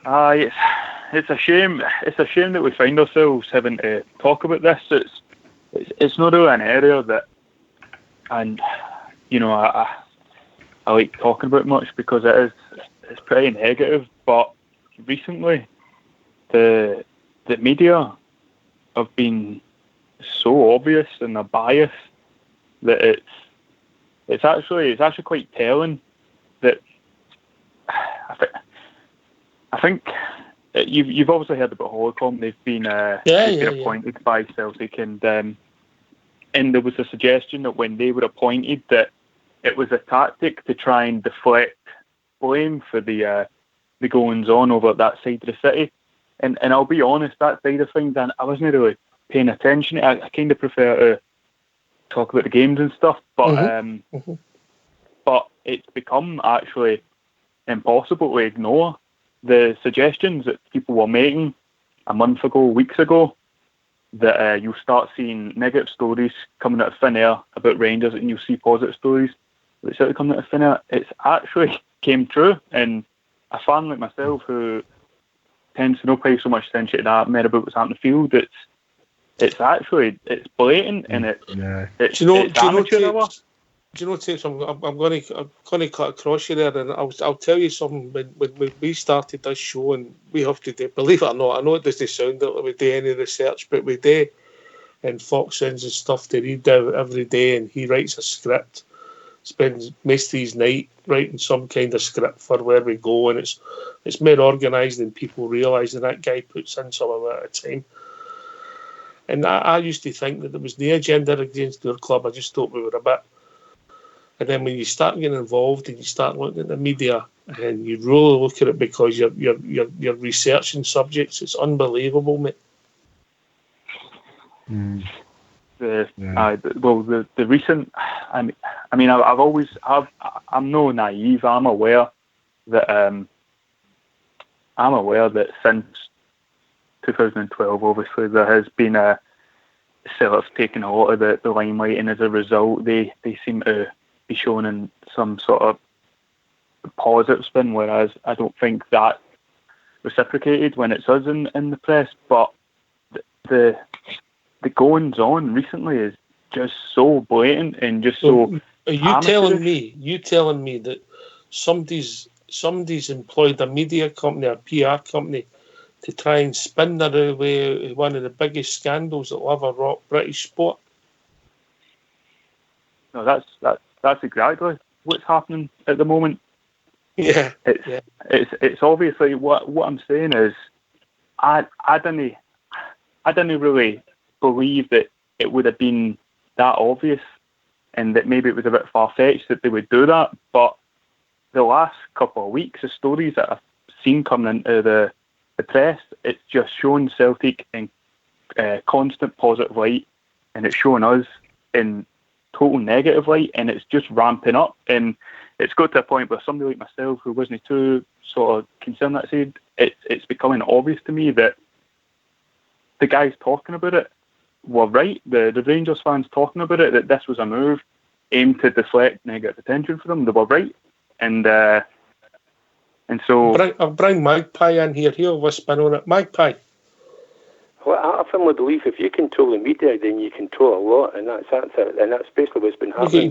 it's a shame. It's a shame that we find ourselves having to talk about this. It's not really an area that, and you know, I like talking about much because it's pretty negative. But recently, the media have been so obvious in their bias that it's actually quite telling that I think you've obviously heard about Holcomb. They've been appointed by Celtic, and there was a suggestion that when they were appointed that it was a tactic to try and deflect blame for the goings on over that side of the city. And I'll be honest, that side of things, and I wasn't really paying attention. I kind of prefer to talk about the games and stuff, but but it's become actually impossible to ignore the suggestions that people were making a month ago, weeks ago, that you'll start seeing negative stories coming out of thin air about Rangers, and you'll see positive stories that start coming out of thin air. It's actually came true, and a fan like myself who tends to not pay so much attention to that, more about what's happening in the field. It's blatant, and it's amateur. Do you know, Tapes? I'm going to cut across you there, and I'll tell you something. When we started this show, and we have to do, believe it or not, I know it doesn't sound like we do any research, but we do. And Fox sends us stuff to read out every day, and he writes a script. Spends most of his night writing some kind of script for where we go, and it's more organised than people realise, and that guy puts in some amount of time. And I used to think that there was no agenda against our club. I just thought we were a bit. And then when you start getting involved and you start looking at the media and you really look at it because you're researching subjects, it's unbelievable, mate. The recent, I mean, I'm no naive. I'm aware that since 2012, obviously there has been a Celtic's taken a lot of the limelight, and as a result, they seem to be shown in some sort of positive spin, whereas I don't think that reciprocated when it's us in the press. But the goings on recently is just so blatant and just so. Are you telling me that somebody's employed a media company, a PR company, to try and spin that away one of the biggest scandals that will ever rock British sport? No, that's exactly what's happening at the moment. Yeah, it's obviously what I'm saying is I didn't really believe that it would have been that obvious, and that maybe it was a bit far-fetched that they would do that. But the last couple of weeks, the stories that I've seen coming into the press, it's just shown Celtic in constant positive light, and it's showing us in total negative light, and it's just ramping up. And it's got to a point where somebody like myself, who wasn't too sort of concerned that side, it's becoming obvious to me that the guys talking about it were right. The Rangers fans talking about it, that this was a move aimed to deflect negative attention for them. They were right, and so I'll bring Magpie in here. He'll whisper on it. Magpie, Well, I firmly believe if you control the media, then you control a lot, and that's basically what's been happening.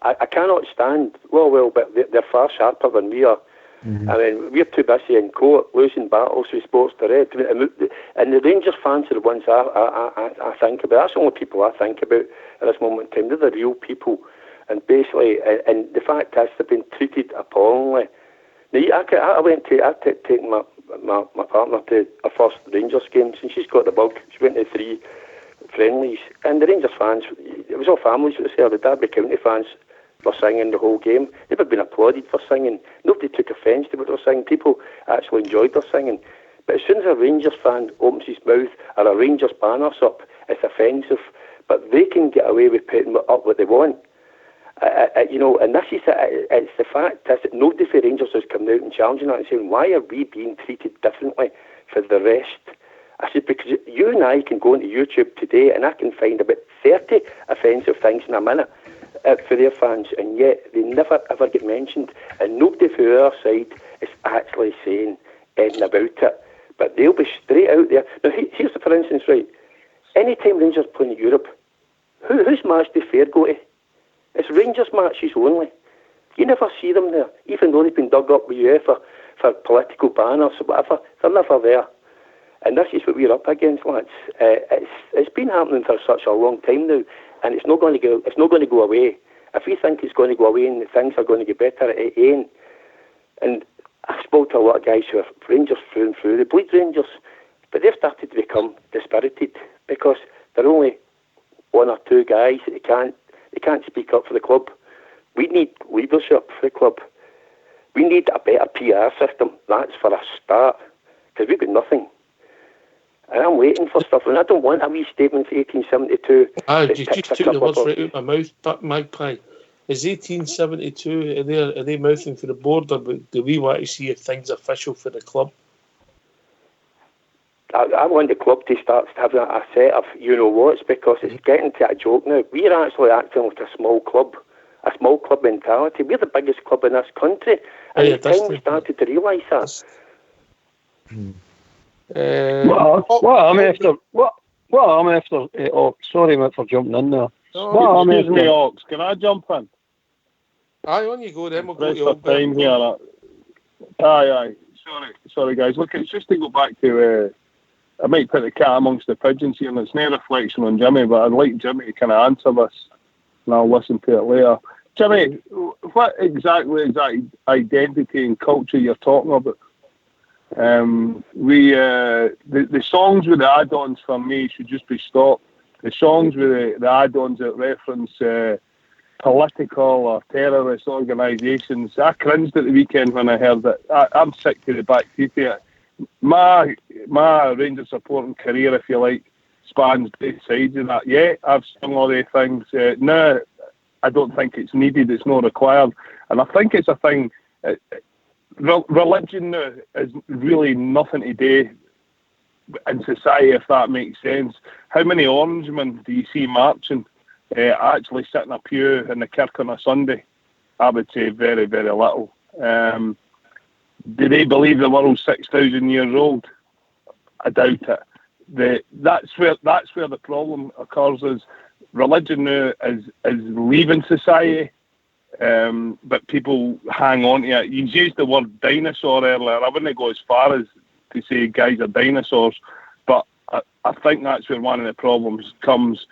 I cannot stand. Well, but they're far sharper than we are. Mm-hmm. I mean, we're too busy in court losing battles with Sports Direct, and the Rangers fans are the ones I think about. That's the only people I think about at this moment in time. They're the real people, and basically, and the fact is they've been treated appallingly. Now, I've taken my partner to her first Rangers games, and she's got the bug. She went to 3 friendlies, and the Rangers fans, it was all families that was there. The Derby County fans were singing the whole game. They've been applauded for singing. Nobody took offence to what they were singing. People actually enjoyed their singing. But as soon as a Rangers fan opens his mouth or a Rangers banner's up, it's offensive. But they can get away with putting up what they want. And this is it's the fact is that nobody for Rangers has come out and challenging that and saying, why are we being treated differently for the rest? I said, because you and I can go into YouTube today and I can find about 30 offensive things in a minute for their fans, and yet they never ever get mentioned, and nobody from our side is actually saying anything about it. But they'll be straight out there. Now, here's for instance, right, anytime Rangers play in Europe, whose match do Fair go to? It's Rangers matches only. You never see them there, even though they've been dug up with UEFA for political banners or whatever. They're never there. And this is what we're up against, lads. It's been happening for such a long time now, and it's not going to go. It's not going to go away. If we think it's going to go away and things are going to get better, it ain't. And I've spoken to a lot of guys who are Rangers through and through. They bleed Rangers, but they've started to become dispirited because they're only 1 or 2 guys. They can't speak up for the club. We need leadership for the club. We need a better PR system. That's for a start, because we've got nothing. And I'm waiting for stuff, and I don't want a wee statement for 1872. You just took the words right out of my mouth, that Magpie. Is 1872, are they mouthing for the board, or do we want to see if things official for the club? I want the club to start having a set of you-know-whats, because it's getting to a joke now. We're actually acting like a small club mentality. We're the biggest club in this country, and it's time we started to realise that. I'm after. Sorry, mate, for jumping in there. Excuse me, Ox. Can I jump in? Aye, on you go then. We'll go to time here. Aye. Sorry, guys. Look, it's just to go back to. I might put the cat amongst the pigeons here, and it's no reflection on Jimmy, but I'd like Jimmy to kind of answer this, and I'll listen to it later. Jimmy, what exactly identity and culture you're talking about? The songs with the add-ons for me should just be stopped. The songs with the add-ons that reference political or terrorist organisations, I cringed at the weekend when I heard that. I'm sick to the back teeth of it. My Rangers supporting career, if you like, spans both sides of that. Yeah, I've sung all these things. No, I don't think it's needed. It's not required. And I think it's a thing. Religion now is really nothing to do in society, if that makes sense. How many Orangemen do you see marching, actually sit in a pew in the kirk on a Sunday? I would say very, very little. Do they believe the world's 6,000 years old? I doubt it. That's where the problem occurs. Is religion now is leaving society. But people hang on to it. You used the word dinosaur earlier. I wouldn't go as far as to say guys are dinosaurs, but I think that's where one of the problems comes.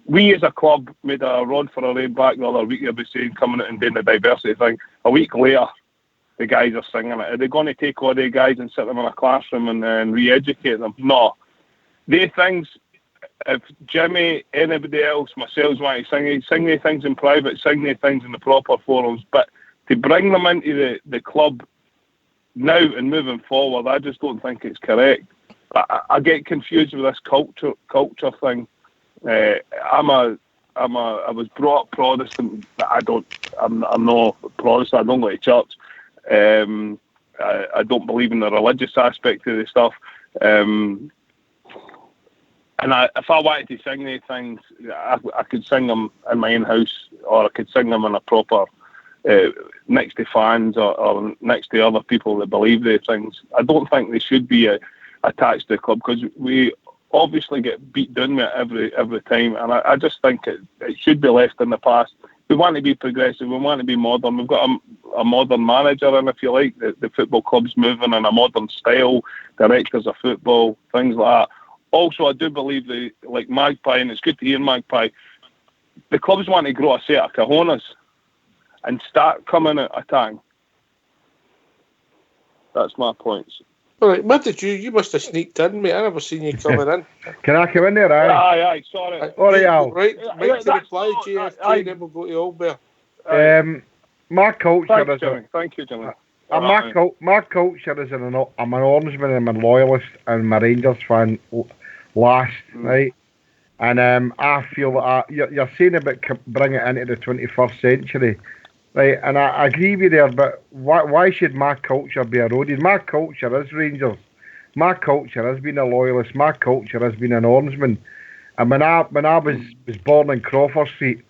We as a club made a run for a rain back the other week, I was saying, coming out and doing the diversity thing. A week later, the guys are singing it. Are they going to take all the guys and sit them in a classroom and re-educate them? No. They things... If Jimmy, anybody else, myself want to sing their things in private, sing their things in the proper forums, but to bring them into the club now and moving forward, I just don't think it's correct. I get confused with this culture thing. I was brought up Protestant, but I'm not Protestant. I don't go to church. I don't believe in the religious aspect of the stuff. And if I wanted to sing these things, I could sing them in my own house, or I could sing them in a proper, next to fans or next to other people that believe these things. I don't think they should be a attached to the club, because we obviously get beat down with it every time, and I just think it should be left in the past. We want to be progressive, we want to be modern. We've got a modern manager, and if you like, the football club's moving in a modern style, directors of football, things like that. Also, I do believe like Magpie, and it's good to hear Magpie, the clubs want to grow a set of cojones and start coming at attacking. That's my points. All right, what did you must have sneaked in, mate. I never seen you coming in. Can I come in there, Aye, sorry. All right, Al. Right, make the reply, JFK, then we'll go to Albert. My culture is... Thank you, Jimmy. My culture is I'm an Orangeman, I'm a loyalist, and I'm a Rangers fan last, right? And I feel that you're saying about bring it into the 21st century, right? And I agree with you there, but why should my culture be eroded? My culture is Rangers. My culture has been a loyalist. My culture has been an Orangeman. And when I was born in Crawford Street,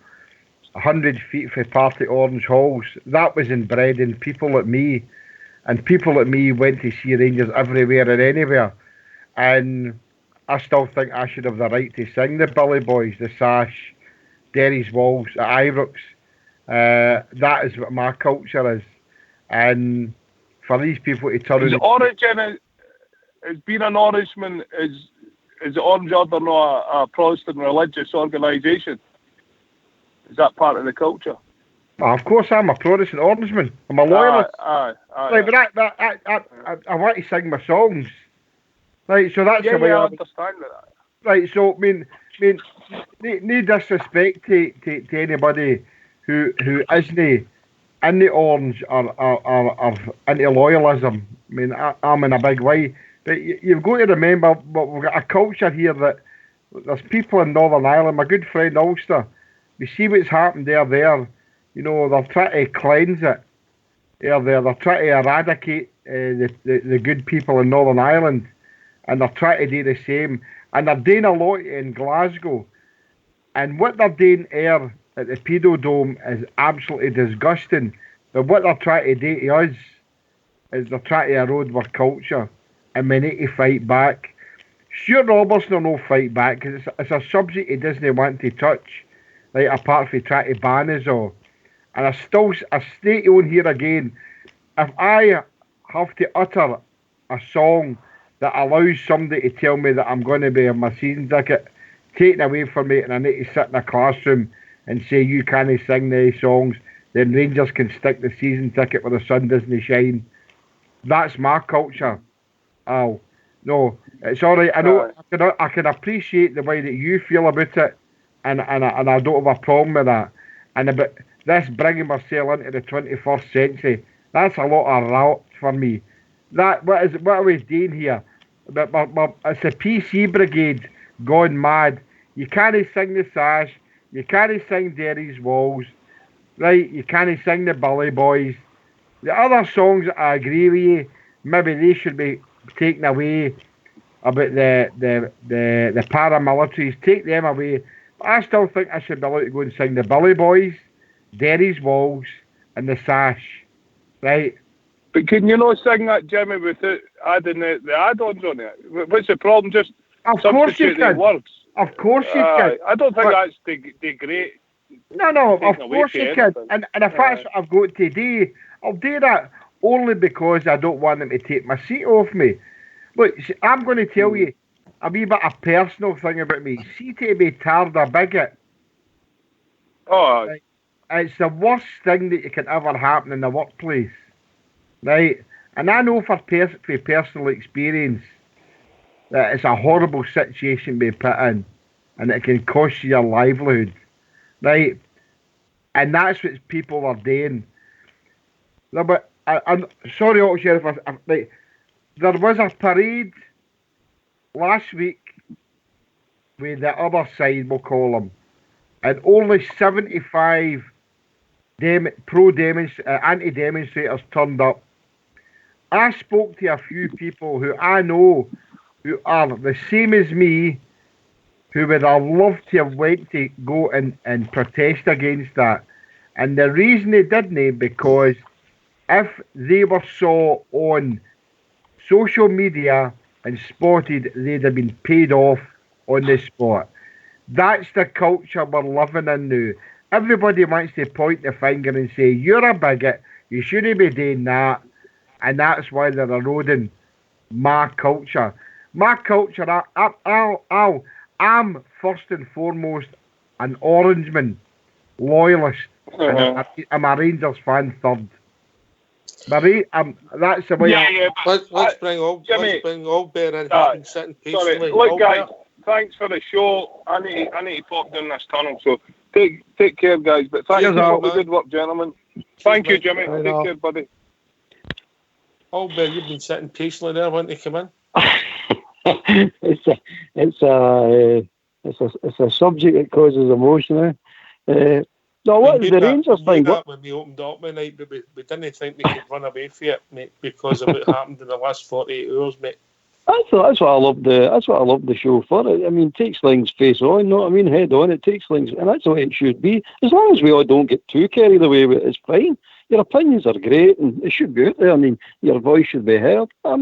100 feet from Party Orange Halls, that was inbred in people like me. And people like me went to see Rangers everywhere and anywhere. And I still think I should have the right to sing the Billy Boys, the Sash, Derry's Walls, the Ibrox. That is what my culture is. And for these people to turn... Is Origin, as being an Orangeman, is Orange Order not a Protestant religious organisation? Is that part of the culture? Of course, I'm a Protestant Orangeman. I'm a loyalist. Right, but I want to sing my songs. Right, so that's the way I understand that. Right, so I mean, no disrespect to anybody who isn't in the orange or into loyalism. I mean, I'm in a big way. But you've got to remember, we've got a culture here that there's people in Northern Ireland. My good friend Ulster, we see what's happened there. You know, they're trying to cleanse it. They're trying to eradicate the good people in Northern Ireland, and they're trying to do the same. And they're doing a lot in Glasgow. And what they're doing here at the Pedo Dome is absolutely disgusting. But what they're trying to do to us is they're trying to erode our culture, and we need to fight back. Stuart Robertson will not fight back because it's a subject he doesn't want to touch, right, apart from trying to ban us all. And I stay on here again. If I have to utter a song that allows somebody to tell me that I'm going to be on my season ticket taken away from me, and I need to sit in a classroom and say you can't sing these songs, then Rangers can stick the season ticket where the sun doesn't shine. That's my culture. Oh, no, it's all right. I know I can appreciate the way that you feel about it, and I don't have a problem with that. And about this bringing myself into the 21st century, that's a lot of rot for me. What are we doing here? But it's a PC brigade gone mad. You can't sing the Sash, you can't sing Derry's Walls, right? You can't sing the Billy Boys. The other songs, I agree with you, maybe they should be taken away. About the paramilitaries, take them away. But I still think I should be allowed to go and sing the Billy Boys, Derry's Walls, and the Sash, right? But can you not sing that, Jimmy, without adding the add-ons on it? What's the problem? Just substitute the words. Of course you can. I don't think that's the great. No, of course you can. And if that's what I've got to do, I'll do that only because I don't want them to take my seat off me. Look, I'm going to tell you a wee bit of personal thing about me. See, to be tarred a bigot. Oh. Right? It's the worst thing that can ever happen in the workplace. Right? And I know from personal experience that it's a horrible situation to be put in, and it can cost you your livelihood. Right? And that's what people are doing. No, but I'm sorry, Old Sheriff, right, there was a parade last week with the other side, we'll call them, and only 75 anti-demonstrators turned up. I spoke to a few people who I know who are the same as me, who would have loved to have went to go and protest against that. And the reason they didn't, because if they were saw on social media and spotted they'd have been paid off on the spot. That's the culture we're living in now. Everybody wants to point the finger and say, you're a bigot, you shouldn't be doing that, and that's why they're eroding my culture. My culture, I'm first and foremost an Orangeman, loyalist, and I'm a Rangers fan third. That's the way let's bring all Bear in. He's been sitting patiently. Look, guys, thanks for the show. I need to pop down this tunnel, so take care, guys. But thank you for the good work, gentlemen. Thank you, Jimmy. Take care, buddy. Oh, Bear, you've been sitting patiently there, wanting to come in. It's a subject that causes emotion. No, what is the Rangers thing? When we opened up one night, but we didn't think we could run away from it, mate, because of what happened in the last 48 hours, mate. That's what I love the show for. I mean, takes things face on, no, I mean, head on. It takes things, and that's the way it should be. As long as we all don't get too carried away with it, it's fine. Your opinions are great, and it should be out there. I mean, your voice should be heard. I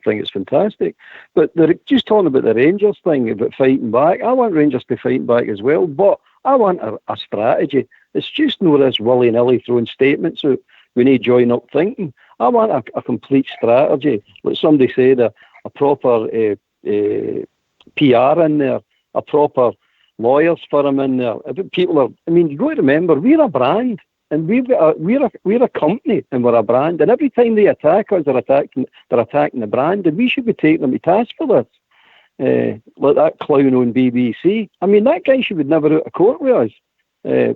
think it's fantastic. But just talking about the Rangers thing, about fighting back, I want Rangers to fight back as well, but I want a strategy. It's just no this willy-nilly throwing statements out. We need join up thinking. I want a complete strategy. Like somebody said, a proper PR in there, a proper lawyers firm in there. You got to remember, we're a brand. And we're a company, and we're a brand. And every time they attack us, they're attacking the brand, and we should be taking them to task for this. Like that clown on BBC. I mean, that guy should be never out of court with us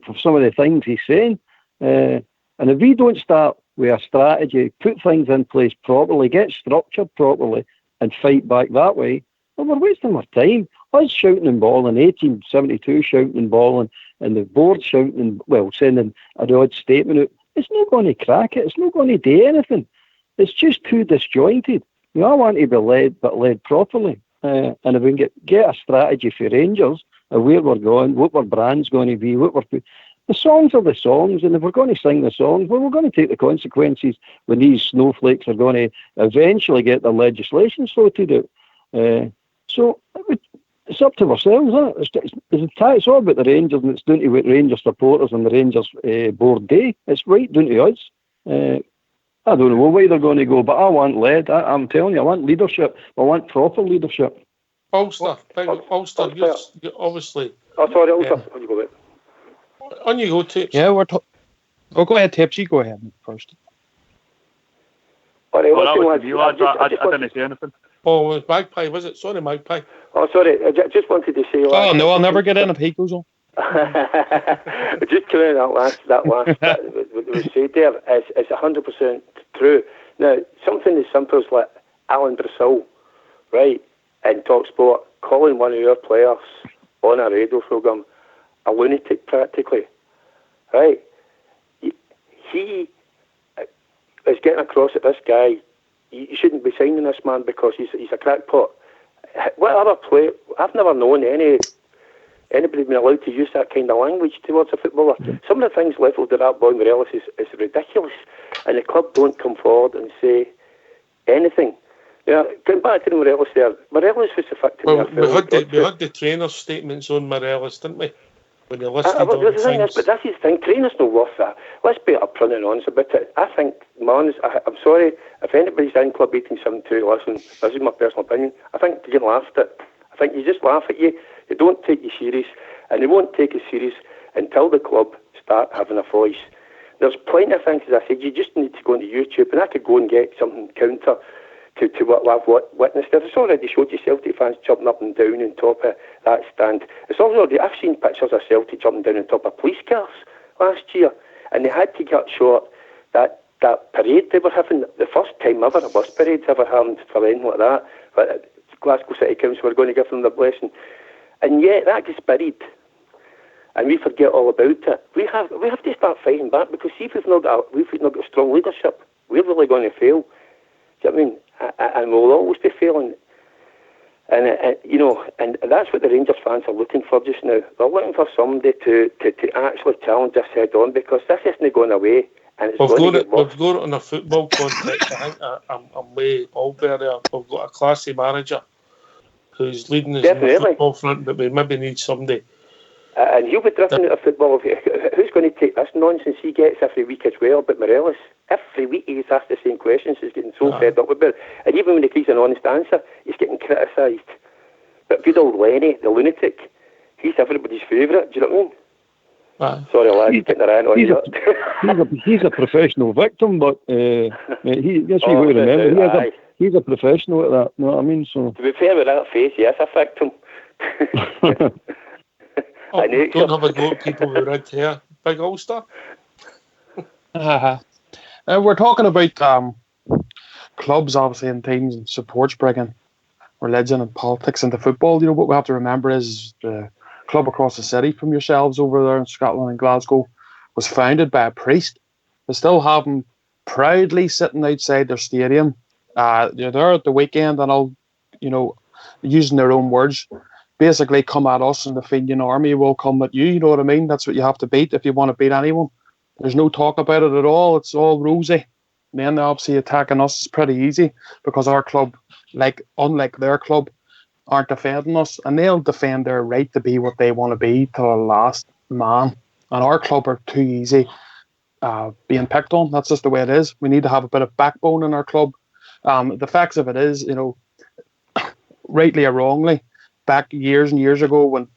for some of the things he's saying. And if we don't start with a strategy, put things in place properly, get structured properly, and fight back that way, well, we're wasting our time. Us shouting and bawling, 1872 shouting and bawling, and the board shouting, sending an odd statement out, it's not going to crack it. It's not going to do anything. It's just too disjointed. I want to be led, but led properly. And if we can get a strategy for Rangers, of where we're going, what our brand's going to be, the songs are the songs, and if we're going to sing the songs, well, we're going to take the consequences when these snowflakes are going to eventually get the legislation sorted out. So it's up to ourselves, isn't it? It's all about the Rangers, and it's down to what Rangers supporters and the Rangers board day. It's right down to us. I don't know where they're going to go, but I want lead. I'm telling you, I want leadership. I want proper leadership. Ulster, you're obviously... Oh, sorry, Ulster. On you go, mate. On you go, Tips. Yeah, go ahead, Tips. You go ahead first. I didn't say anything. Oh, it was Magpie, was it? Sorry, Magpie. Oh, sorry. I just wanted to say... Oh, no, I'll never get in if he goes on. Just coming out that last what was said there is 100% true. Now, something as simple as like Alan Brazil, right, in TalkSport, calling one of your players on a radio programme a lunatic practically, right? He is getting across that this guy, you shouldn't be signing this man because he's a crackpot. What other player? I've never known anybody been allowed to use that kind of language towards a footballer. Some of the things levelled at that boy Morelos is ridiculous, and the club don't come forward and say anything. Going back to the Morelos there, Morelos was the fact. Well, we had the trainer's statements on Morelos, didn't we? When they listed all the things. But that's his thing. Trainer's not worth that. Let's be upfront and honest about it. I think, man, I'm sorry, if anybody's in Club 1872, listen, this is my personal opinion, I think you laughed at. I think you just laugh at you. They don't take you serious, and they won't take you serious until the club start having a voice. There's plenty of things, as I said, you just need to go into YouTube, and I could go and get something counter to what I've witnessed there. It's already showed you Celtic fans jumping up and down on top of that stand. It's already, I've seen pictures of Celtic jumping down on top of police cars last year, and they had to cut short that parade they were having, the first time ever a bus parade's ever happened for anything like that. But Glasgow City Council were going to give them their blessing. And yet that gets buried, and we forget all about it. We have to start fighting back, because see, if we've not got strong leadership, we're really going to fail. Do you know what I mean? And we'll always be failing. And you know, and that's what the Rangers fans are looking for just now. They're looking for somebody to actually challenge us head on, because this isn't going away, and it's going to get worse. We've got it on a football context. I think I'm way over there. We've got a classy manager who's leading us in the football front, but we maybe need somebody. And he'll be drifting out of football. Who's going to take this nonsense he gets every week as well? But Morelos, every week he gets asked the same questions. He's getting so fed up with it. And even when he gives an honest answer, he's getting criticised. But good old Lenny, the lunatic, he's everybody's favourite. Do you know what I mean? Sorry, lad, he's getting a rant on you. He's a professional victim, but that's what you got to remember. He's a professional at that. You know what I mean? So to be fair with that face, he is a victim. Don't have a go at people with red hair, big Ulster. We're talking about clubs, obviously, and teams and supports bringing religion and politics into football. You know, what we have to remember is the club across the city from yourselves over there in Scotland and Glasgow was founded by a priest. They still have them proudly sitting outside their stadium. You're there at the weekend and all, you know, using their own words, basically come at us and the Fenian army will come at you. You know what I mean? That's what you have to beat if you want to beat anyone. There's no talk about it at all. It's all rosy. And then obviously attacking us is pretty easy because our club, unlike their club, aren't defending us, and they'll defend their right to be what they want to be to the last man. And our club are too easy being picked on. That's just the way it is. We need to have a bit of backbone in our club. The facts of it is, you know, rightly or wrongly, back years and years ago when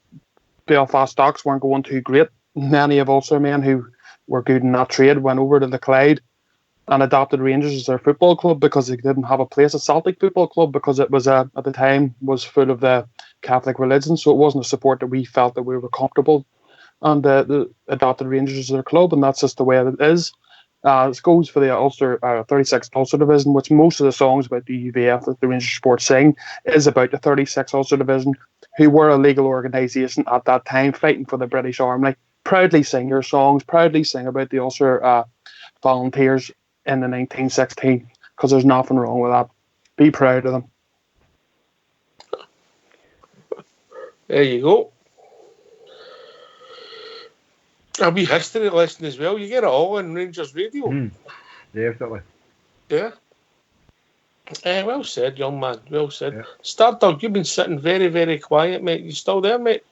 Belfast Docks weren't going too great, many of Ulster men who were good in that trade went over to the Clyde and adopted Rangers as their football club because they didn't have a place at Celtic Football Club because it was at the time was full of the Catholic religion, so it wasn't a support that we felt that we were comfortable, and the adopted Rangers as their club, and that's just the way it is. It goes for the Ulster 36th Ulster Division, which most of the songs about the UVF that the Rangers Sport sing is about the 36th Ulster Division, who were a legal organisation at that time fighting for the British Army. Proudly sing your songs, proudly sing about the Ulster volunteers in the 1916, because there's nothing wrong with that. Be proud of them. There you go. A wee history lesson as well. You get it all in Rangers Radio. Definitely. Yeah. Well said, young man. Well said. Yeah. Stardog, you've been sitting very, very quiet, mate. You still there, mate?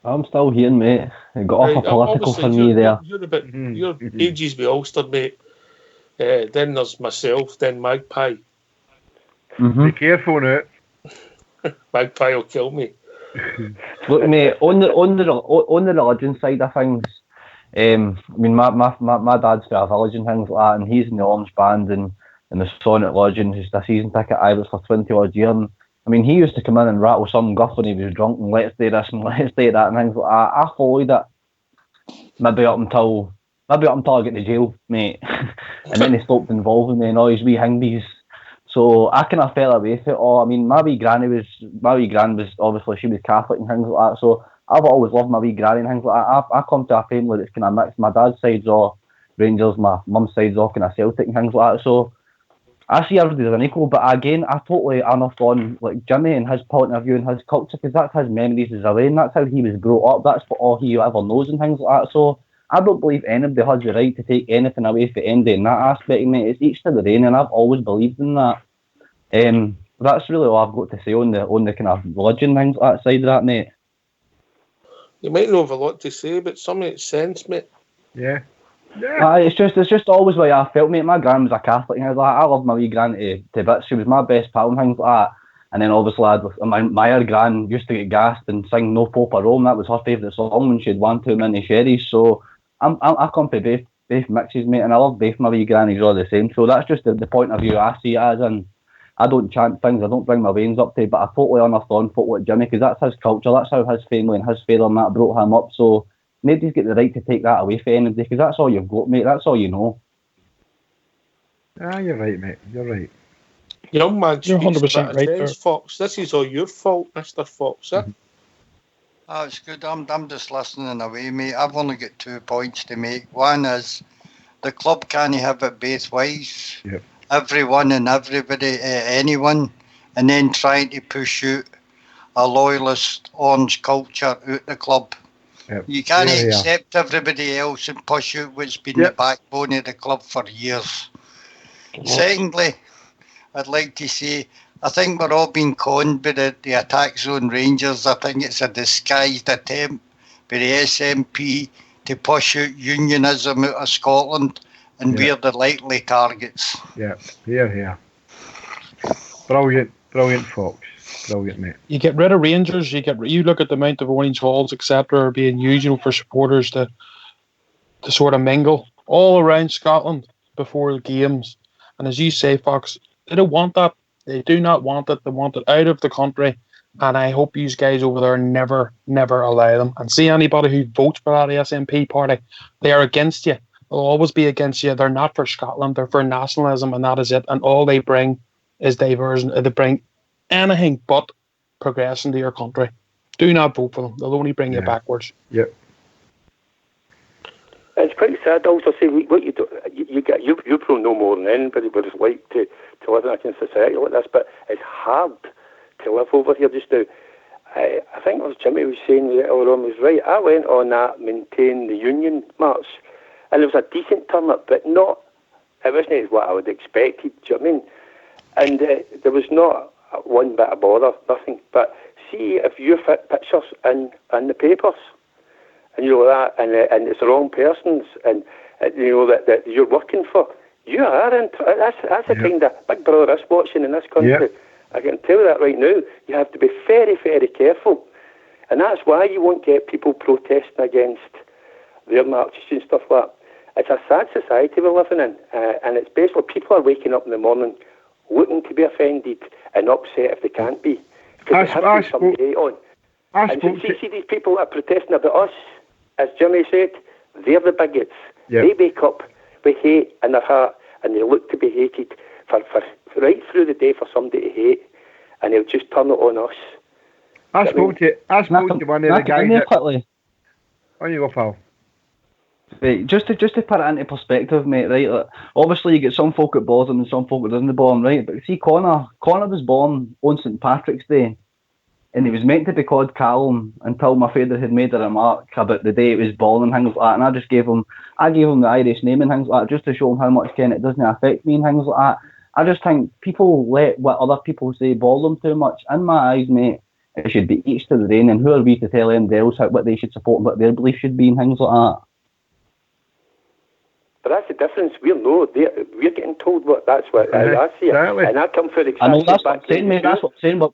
I'm still here, mate. It got off a political for me there. You're ages with Ulster, mate. Then there's myself, then Magpie. Be careful now. Magpie will kill me. Look, mate, on the religion side of things, I mean, my dad's for a village and things like that, and he's in the Orange Band and the Sonic Lodge, and he's a season ticket Irish for 20 odd years. And I mean, he used to come in and rattle some guff when he was drunk and let's do this and let's do that and things like that. I followed it maybe up until I get to jail, mate, and then he stopped involving me in all his wee hindies. So I kind of fell away from it all. I mean, my wee gran was obviously, she was Catholic and things like that. So I've always loved my wee granny and things like that. I come to a family that's kind of mixed. My dad's side's all Rangers, my mum's side's all kind of Celtic and things like that. So I see everybody as an equal. But again, I totally understand like Jimmy and his point of view and his culture, because that's his memories as a way, and that's how he was brought up. That's what all he ever knows and things like that. So I don't believe anybody has the right to take anything away from Andy in that aspect, mate. It's each to their own, and I've always believed in that. That's really all I've got to say on the kind of religion things like that side of that, mate. You might not have a lot to say, but some makes sense, mate. Yeah. It's just always the way I felt, mate. My gran was a Catholic, and I was like, I love my wee gran to bits. She was my best pal and things like that. And then obviously my other gran used to get gassed and sing No Pope or Rome. That was her favourite song when she had 1 too many sherries. So I come to both mixes, mate, and I love both my wee grannies all the same. So that's just the point of view I see it as, and I don't chant things, I don't bring my veins up to it, but I totally understand what Jimmy, because that's his culture, that's how his family and his father and that brought him up. So nobody's got the right to take that away from anybody, because that's all you've got, mate, that's all you know. You're right, mate, you're right. Young man, you're 100% right there, Fox. This is all your fault, Mr. Fox, eh? Oh, it's good. I'm just listening away, mate. I've only got 2 points to make. One is the club can't have it both ways. Yep. Everyone and everybody, anyone and then trying to push out a loyalist orange culture out the club. Yep. You can't accept everybody else and push out what's been the backbone of the club for years. Secondly, I'd like to say, I think we're all being conned by the attack zone Rangers. I think it's a disguised attempt by the SNP to push out unionism out of Scotland, and we're the likely targets. Yeah, here. Brilliant, Fox. Brilliant, mate. You get rid of Rangers, you look at the amount of orange halls, etc., being used for supporters to sort of mingle all around Scotland before the games. And as you say, Fox, they don't want that. They do not want it. They want it out of the country. And I hope you guys over there never allow them. And see anybody who votes for that SNP party, they are against you. They'll always be against you. They're not for Scotland. They're for nationalism, and that is it. And all they bring is diversion. They bring anything but progression to your country. Do not vote for them. They'll only bring you backwards. Yep. It's quite sad. Also, say what you do. You probably know more than anybody what it's like to live in a society like this. But it's hard to live over here just now. I think it was Jimmy was saying earlier on was right. I went on that Maintain the Union march, and it was a decent turnout, but not. It wasn't what I would expected. Do you know what I mean? And there was not one bit of bother, nothing. But see if you fit pictures in the papers, and you know that, and it's the wrong persons, and you know that you're working for. You are in. That's a kind of Big Brother is watching in this country. Yeah. I can tell you that right now. You have to be very, very careful, and that's why you won't get people protesting against their marches and stuff like that. It's a sad society we're living in, and it's basically people are waking up in the morning looking to be offended and upset if they can't be. Because there has been some hate on. And see these people that are protesting about us, as Jimmy said, they're the bigots. Yep. They wake up with hate in their heart and they look to be hated for right through the day for somebody to hate, and they'll just turn it on us. I spoke to one of the guys. Quickly. On you go, pal. Right, just to put it into perspective, mate, right? Like, obviously, you get some folk that bores them and some folk that doesn't born, right? But see, Connor was born on St Patrick's Day, and he was meant to be called Callum until my father had made a remark about the day he was born and things like that. And I just gave him the Irish name and things like that just to show him how much it doesn't affect me and things like that. I just think people let what other people say bother them too much. In my eyes, mate, it should be each to their own, and who are we to tell anybody else what they should support and what their belief should be and things like that. But that's the difference. We're getting told that's what I see. Exactly. And I come for exactly. I know that's what I'm saying, mate. That's what I'm saying. But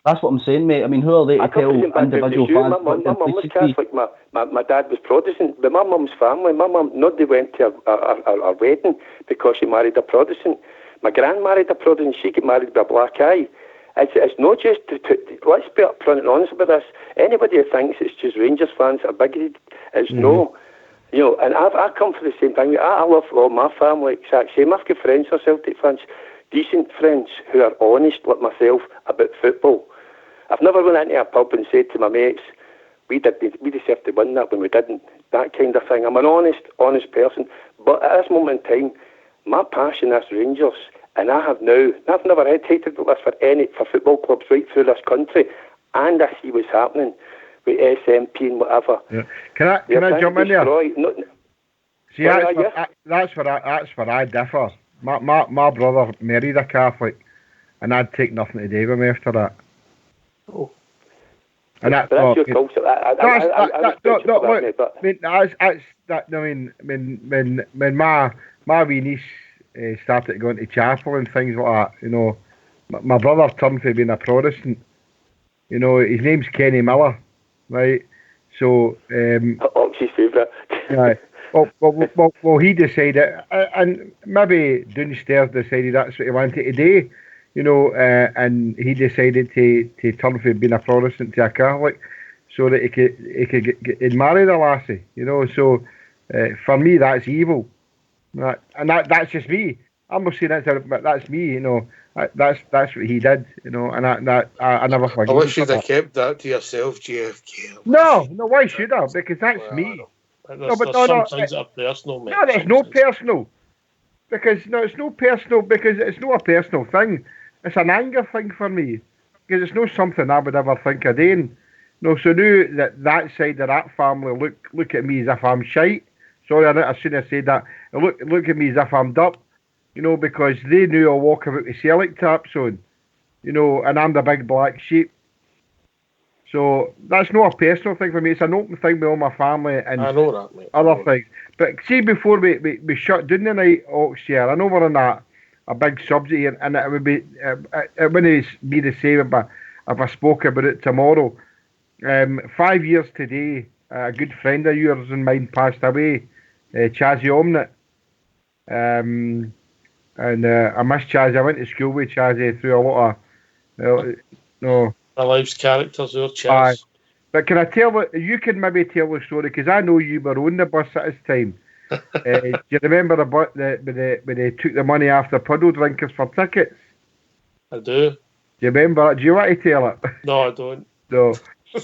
that's what I'm saying, mate. I mean, who are they to tell individual fans? My mum was Catholic. My dad was Protestant. But my mum's family, my mum, nobody went to a wedding because she married a Protestant. My gran married a Protestant. She got married by a black eye. It's not just let's be upfront and honest about this. Anybody who thinks it's just Rangers fans that are bigoted, it's no. You know, and I come for the same thing. I love all my family, exact same. I've got friends who are Celtic fans, decent friends who are honest like myself about football. I've never went into a pub and said to my mates, we deserved to win that when we didn't. That kind of thing. I'm an honest person. But at this moment in time, my passion is Rangers, and I've never hesitated for football clubs right through this country, and I see what's happening with SNP and whatever. Yeah. Can I jump in there? See, that's where I differ. My brother married a Catholic, and I'd take nothing to do with him after that. Oh. And that's your culture. When my wee niece started going to chapel and things like that, you know, my brother turned to being a Protestant. You know, his name's Kenny Miller, right? So, Oxy's favourite. Right. Well, he decided, and maybe downstairs decided that's what he wanted to do, you know, and he decided to turn from being a Protestant to a Catholic, so that he could get marry the lassie, you know. So, for me, that's evil, right? And that's just me. I'm not saying that's me, you know. That's what he did, you know, and I never forget. I wish you'd have kept that to yourself, JFK. No, why should I? Because that's me. There's some things that are personal, mate. No, it's no personal. Because it's no personal because it's not a personal thing. it's an anger thing for me because it's not something I would ever think of doing. No, so now that side of that family look at me as if I'm shite. Sorry, I shouldn't have said that. Look at me as if I'm dup, because they knew I'll walk about with Celtic taps on, and I'm the big black sheep. So that's not a personal thing for me. It's an open thing with all my family and I know that, mate. Other things. But see, before we shut down the night Oxshire, I know we're on a big subject here, and it would be it wouldn't be the same if I spoke about it tomorrow. 5 years today, a good friend of yours and mine passed away, Chazzy Omnett. And I miss Chazzy. I went to school with Chazzy through a lot of, our life's characters, our Chaz. But can I you can maybe tell the story, because I know you were on the bus at this time. Do you remember when they took the money after puddle drinkers for tickets? I do. Do you remember? Do you want to tell it? No, I don't. No.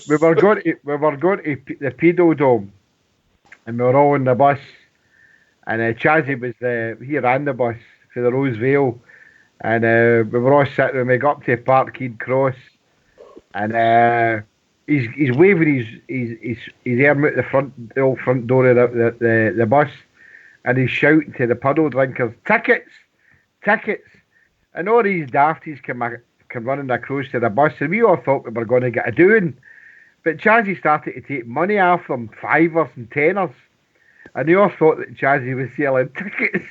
We were going to the Pedo Dome, and we were all on the bus, and Chazzy was he ran the bus for the Rose Vale, and we were all sitting when we got up to Parkhead Cross, and he's waving his arm out the old front door of the bus, and he's shouting to the puddle drinkers, tickets, and all these dafties come running across to the bus, and we all thought we were going to get a doing. But Chazzy started to take money off them, 5ers and 10ers. And they all thought that Chazzy was selling tickets.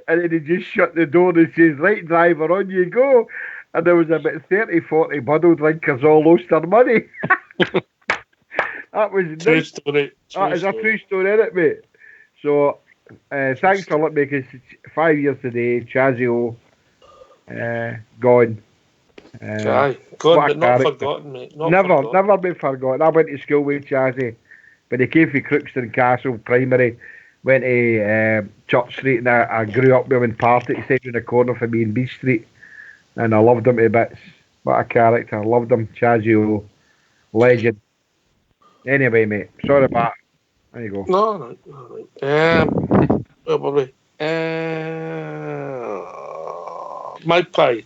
And then he just shut the door and says, right, driver, on you go. And there was about 30, 40 puddle drinkers all lost their money. That was true story. That is a true story, isn't it, mate? So, thanks for letting me, because 5 years today, Chazzy gone. Aye, gone, but not forgotten, mate. Never been forgotten. I went to school with Chazzy, but he came from Crookston Castle Primary, went to Church Street, and I grew up with him in Partick. He stayed in the corner for me in B Street, and I loved him to bits. What a character. I loved him. Chazzy, legend. Anyway, mate, sorry about that. There you go. No. Where were we? Magpie.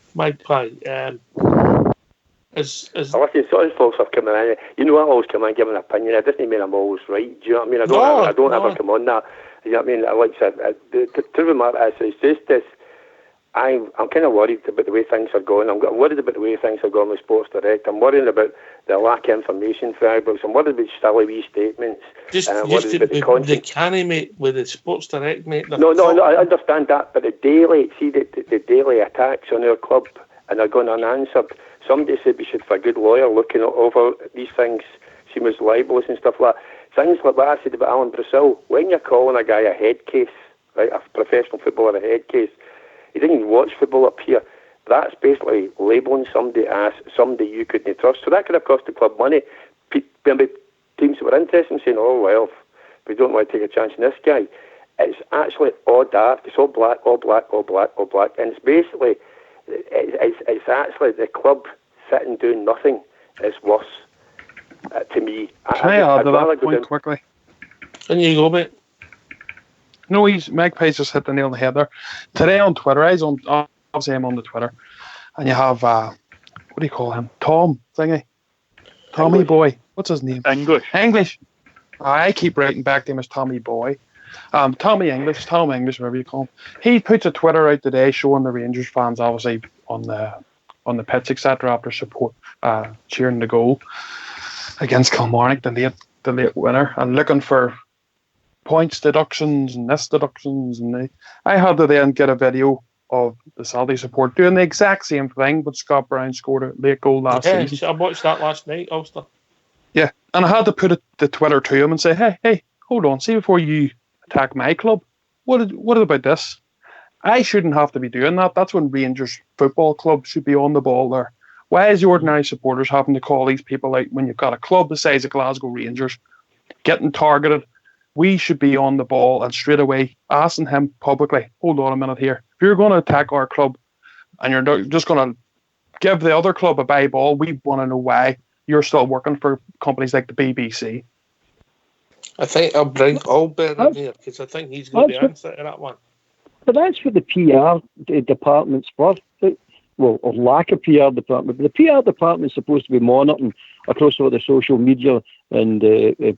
Is listen, sorry folks have come in. You know, I always come in and give an opinion. It doesn't mean I'm always right. Do you know what I mean? I don't ever come on that. You know what I mean? Like I said, the truth of the matter is, it's just this. I'm kind of worried about the way things are going. I'm worried about the way things are going with Sports Direct. I'm worrying about the lack of information for everybody. I'm worried about silly wee statements. The canny, mate, with the Sports Direct, mate. No, I understand that, but the daily attacks on our club, and they're going unanswered. Somebody said we should have a good lawyer looking over these things, seem as libelous and stuff like that. Things like what I said about Alan Brazil. When you're calling a guy a head case, right, a professional footballer a head case, he didn't even watch football up here. That's basically labelling somebody as somebody you couldn't trust. So that could have cost the club money. Maybe teams that were interested in saying, oh, well, we don't want to take a chance on this guy. It's actually all dark. It's all black. And it's basically, it's actually the club sitting doing nothing is worse to me. Can I add to that point quickly? Can you go, mate? No, Magpie's just hit the nail on the head there. Today on Twitter, obviously I'm on the Twitter, and you have, what do you call him? Tom thingy. Tommy Boy. What's his name? English. I keep writing back to him as Tommy Boy. Tom English, whatever you call him. He puts a Twitter out today showing the Rangers fans, obviously, on the pitch, etc., after support, cheering the goal against Kilmarnock, the late winner, and looking for points deductions and this deductions, and I had to then get a video of the Celtic support doing the exact same thing, but Scott Brown scored a late goal last season. I watched that last night, Ulster. Yeah, and I had to put the Twitter to him and say, hey, hold on, see before you attack my club, what about this? I shouldn't have to be doing that. That's when Rangers Football Club should be on the ball there. Why is the ordinary supporters having to call these people out when you've got a club the size of Glasgow Rangers getting targeted? We should be on the ball and straight away asking him publicly, hold on a minute here. If you're going to attack our club and you're just going to give the other club a bye ball, we want to know why you're still working for companies like the BBC. I think I'll bring Albert in here because I think he's going to be answer to that one. But that's what the PR department's for. or lack of PR department. But the PR department is supposed to be monitoring across all the social media and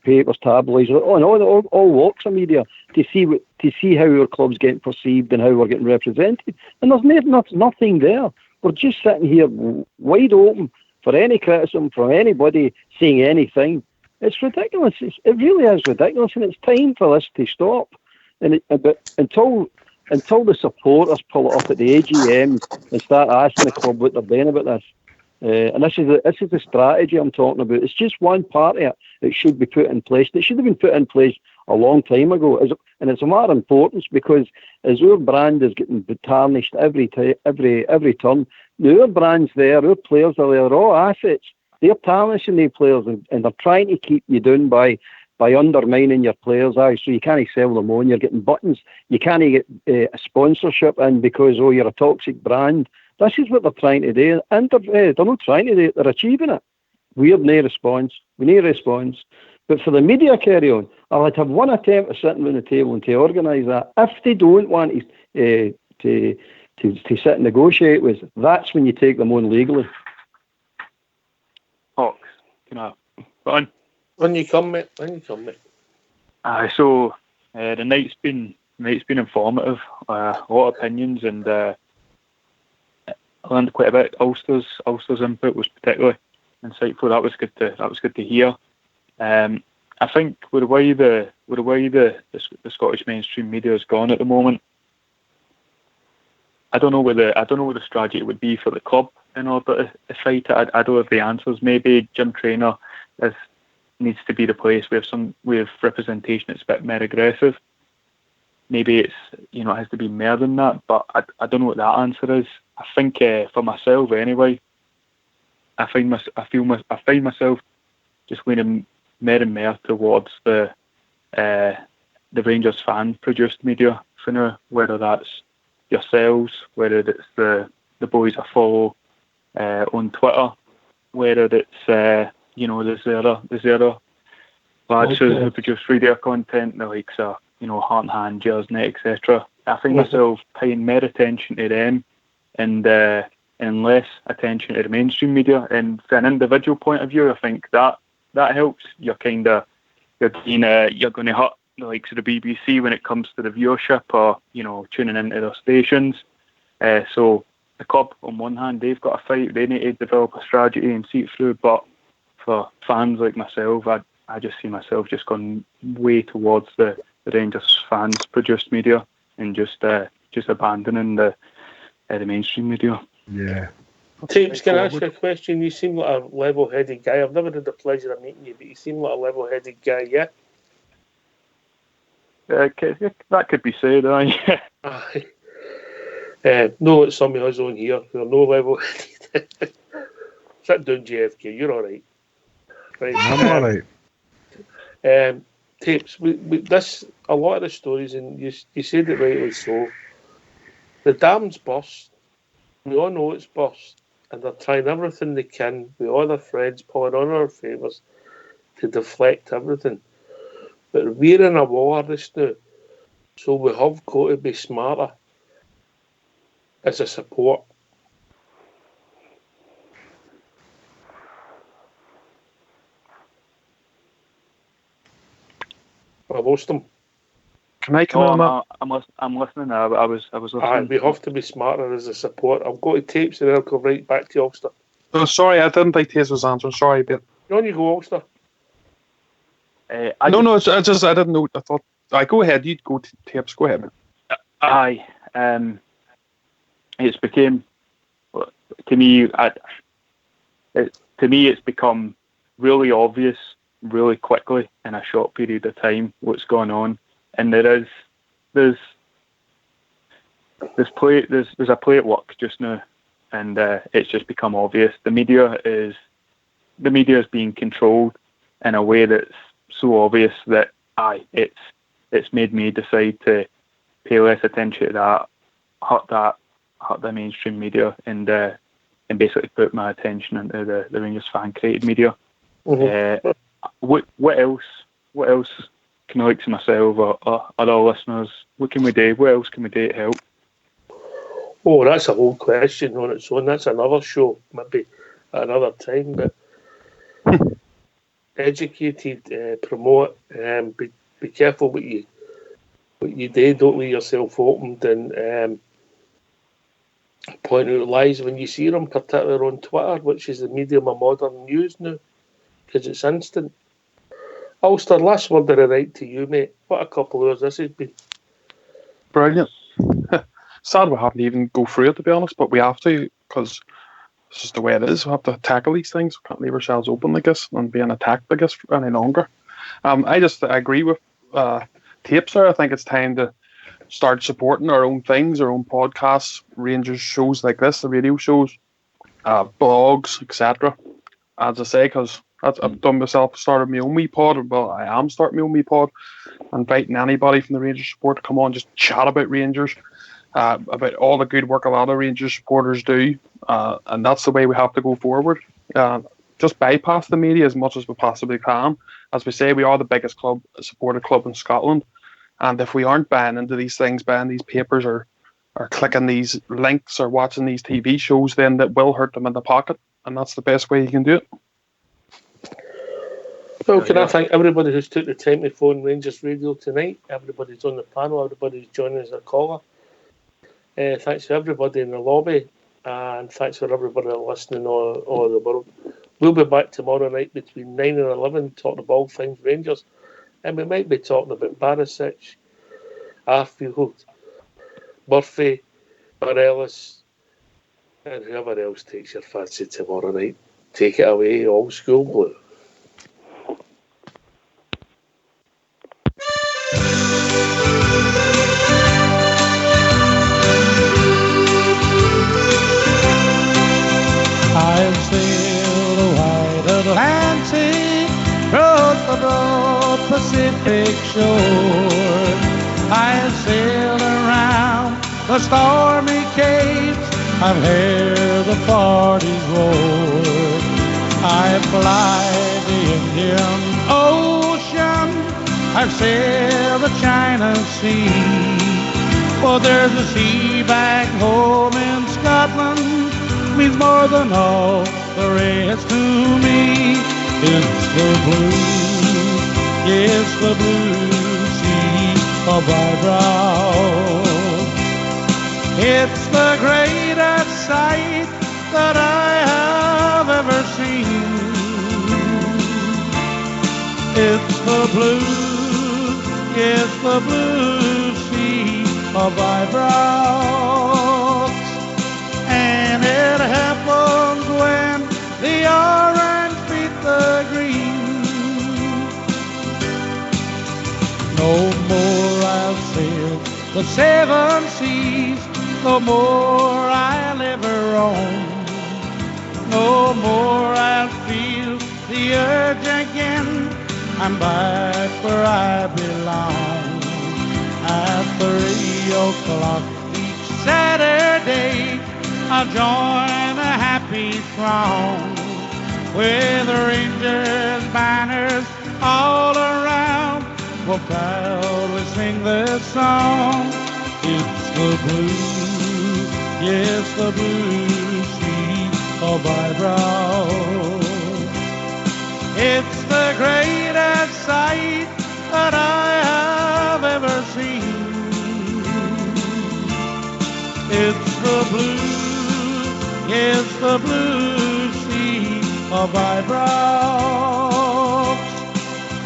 papers, tabloids, and all walks of media to see how our club's getting perceived and how we're getting represented. And there's nothing there. We're just sitting here wide open for any criticism from anybody saying anything. It's ridiculous. It really is ridiculous, and it's time for this to stop. But until the supporters pull it up at the AGM and start asking the club what they're doing about this, and this is the strategy I'm talking about. It's just one part of it that should be put in place. It should have been put in place a long time ago, and it's a matter of importance because as our brand is getting tarnished every turn, our brand's there, our players are there, they're all assets. They're tarnishing the players and they're trying to keep you down by undermining your players. So you can't sell them on. You're getting buttons. You can't get a sponsorship in because you're a toxic brand. This is what they're trying to do, and they're not trying to do it. They're achieving it. We have no response. We need a response. But for the media carry on, I'd have one attempt at sitting around the table and to organise that. If they don't want to sit and negotiate with, that's when you take them on legally. Hawks, can I put on? When you come, mate. So the night's been informative. A lot of opinions, and I learned quite a bit. Ulster's input was particularly insightful. That was good to hear. I think with the way the Scottish mainstream media has gone at the moment, I don't know what the strategy would be for the club in order to fight it. I don't have the answers. Maybe Jim Traynor needs to be the place with representation that's a bit more aggressive. Maybe it's it has to be more than that, but I don't know what that answer is. I think for myself anyway, I find myself just leaning more and more towards the Rangers fan produced media for now, whether that's yourselves, whether it's the boys I follow on Twitter, whether it's there's the other lads who produce radio content, the likes of Heart and Hand, Jersnet, etc. I find myself paying more attention to them and less attention to the mainstream media. And from an individual point of view, I think that helps. You're going to hurt the likes of the BBC when it comes to the viewership or tuning into their stations. So the club, on one hand, they've got to fight. They need to develop a strategy and see it through. But for fans like myself, I just see myself just going way towards the Rangers fans produced media and just abandoning the mainstream media. Yeah. Tapes, can I ask you a question? You seem like a level-headed guy. I've never had the pleasure of meeting you, but you seem like a level-headed guy, yeah? That could be said, aye. No, it's some of us on here who are no level-headed. Sit down, JFK, you're all right. I'm all right. Tapes, this, a lot of the stories, and you said it rightly so, the dam's burst. We all know it's burst, and they're trying everything they can with all their friends pulling on our favours to deflect everything. But we're in a war just now, so we have got to be smarter as a support. I lost them. Can I come on? I'm listening. I was listening. We have to be smarter as a support. I'll go to Tapes and then I'll go right back to Ulster. Oh, sorry, I didn't think Tapes was answering. Sorry, but on you go, Ulster. I didn't know. I thought. Go ahead. You go to Tapes. Go ahead, man. It's became to me. It's become really obvious, really quickly in a short period of time what's going on, and there's a play at work just now, and it's just become obvious. The media is being controlled in a way that's so obvious that it's made me decide to pay less attention to that, hurt the mainstream media, and basically put my attention into the Rangers fan created media. Mm-hmm. What else can I like to myself or other listeners? What can we do? What else can we do to help? Oh, that's a whole question on its own. That's another show, maybe at another time. But educated, promote, be careful what you do. Don't leave yourself opened and point out lies when you see them, particularly on Twitter, which is the medium of modern news now, because it's instant. Ulster, last word of the night to you, mate. What a couple of hours this has been. Brilliant. Sad we haven't even go through it, to be honest, but we have to, because this is the way it is. We have to tackle these things. We can't leave ourselves open, I guess, and being attacked, I guess, any longer. I agree with Tapes there. I think it's time to start supporting our own things, our own podcasts, Rangers shows like this, the radio shows, blogs, etc. As I say, because I've done myself, started my own wee pod. Well, I am starting my own wee pod, inviting anybody from the Rangers support to come on, just chat about Rangers, about all the good work a lot of Rangers supporters do, and that's the way we have to go forward. Just bypass the media as much as we possibly can. As we say, we are the biggest supported club in Scotland, and if we aren't buying into these things, buying these papers or clicking these links or watching these TV shows, then that will hurt them in the pocket, and that's the best way you can do it. Well, can I thank everybody who's took the time to phone Rangers Radio tonight, everybody's on the panel, everybody's joining as a caller. Thanks to everybody in the lobby, and thanks for everybody listening all over the world. We'll be back tomorrow night between 9 and 11 talking about all things Rangers, and we might be talking about Barisic, Arfield, Murphy, Morelos, and whoever else takes your fancy tomorrow night. Take it away, Old School Blue. I've sailed the wide Atlantic, crossed the broad Pacific shore. I've sailed around the stormy capes, I've heard the parties roar. I've flied the Indian Ocean, I've sailed the China Sea. Well, there's a sea back home in Scotland, means more than all the rest to me. It's the blue, yes, the blue sea of my brow. It's the greatest sight that I have ever seen. It's the blue, yes, the blue sea of my brow. And it happens when the orange beat the green. No more I'll sail the seven seas, no more I'll ever roam. No more I'll feel the urge again, I'm back where I belong. At 3 o'clock each Saturday, I'll join a happy throng with Rangers banners all around. We'll proudly sing this song. It's the blue, yes, the blue sea of my brow. It's the greatest sight that I have ever seen. It's the blue, yes, the blue sea of my brow.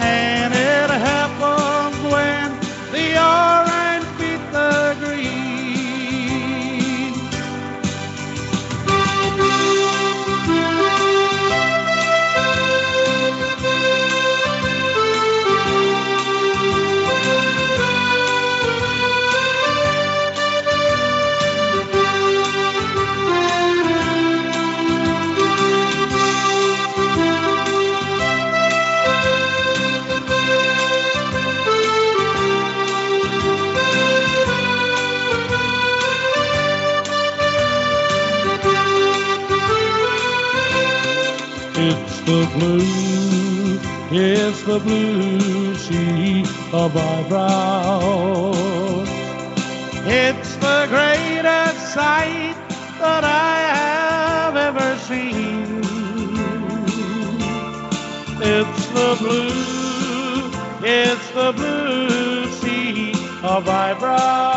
And it happens when the orange beat the green. It's the blue, yes, the blue sea of my brow. It's the greatest sight that I have ever seen. It's the blue sea of Ibra.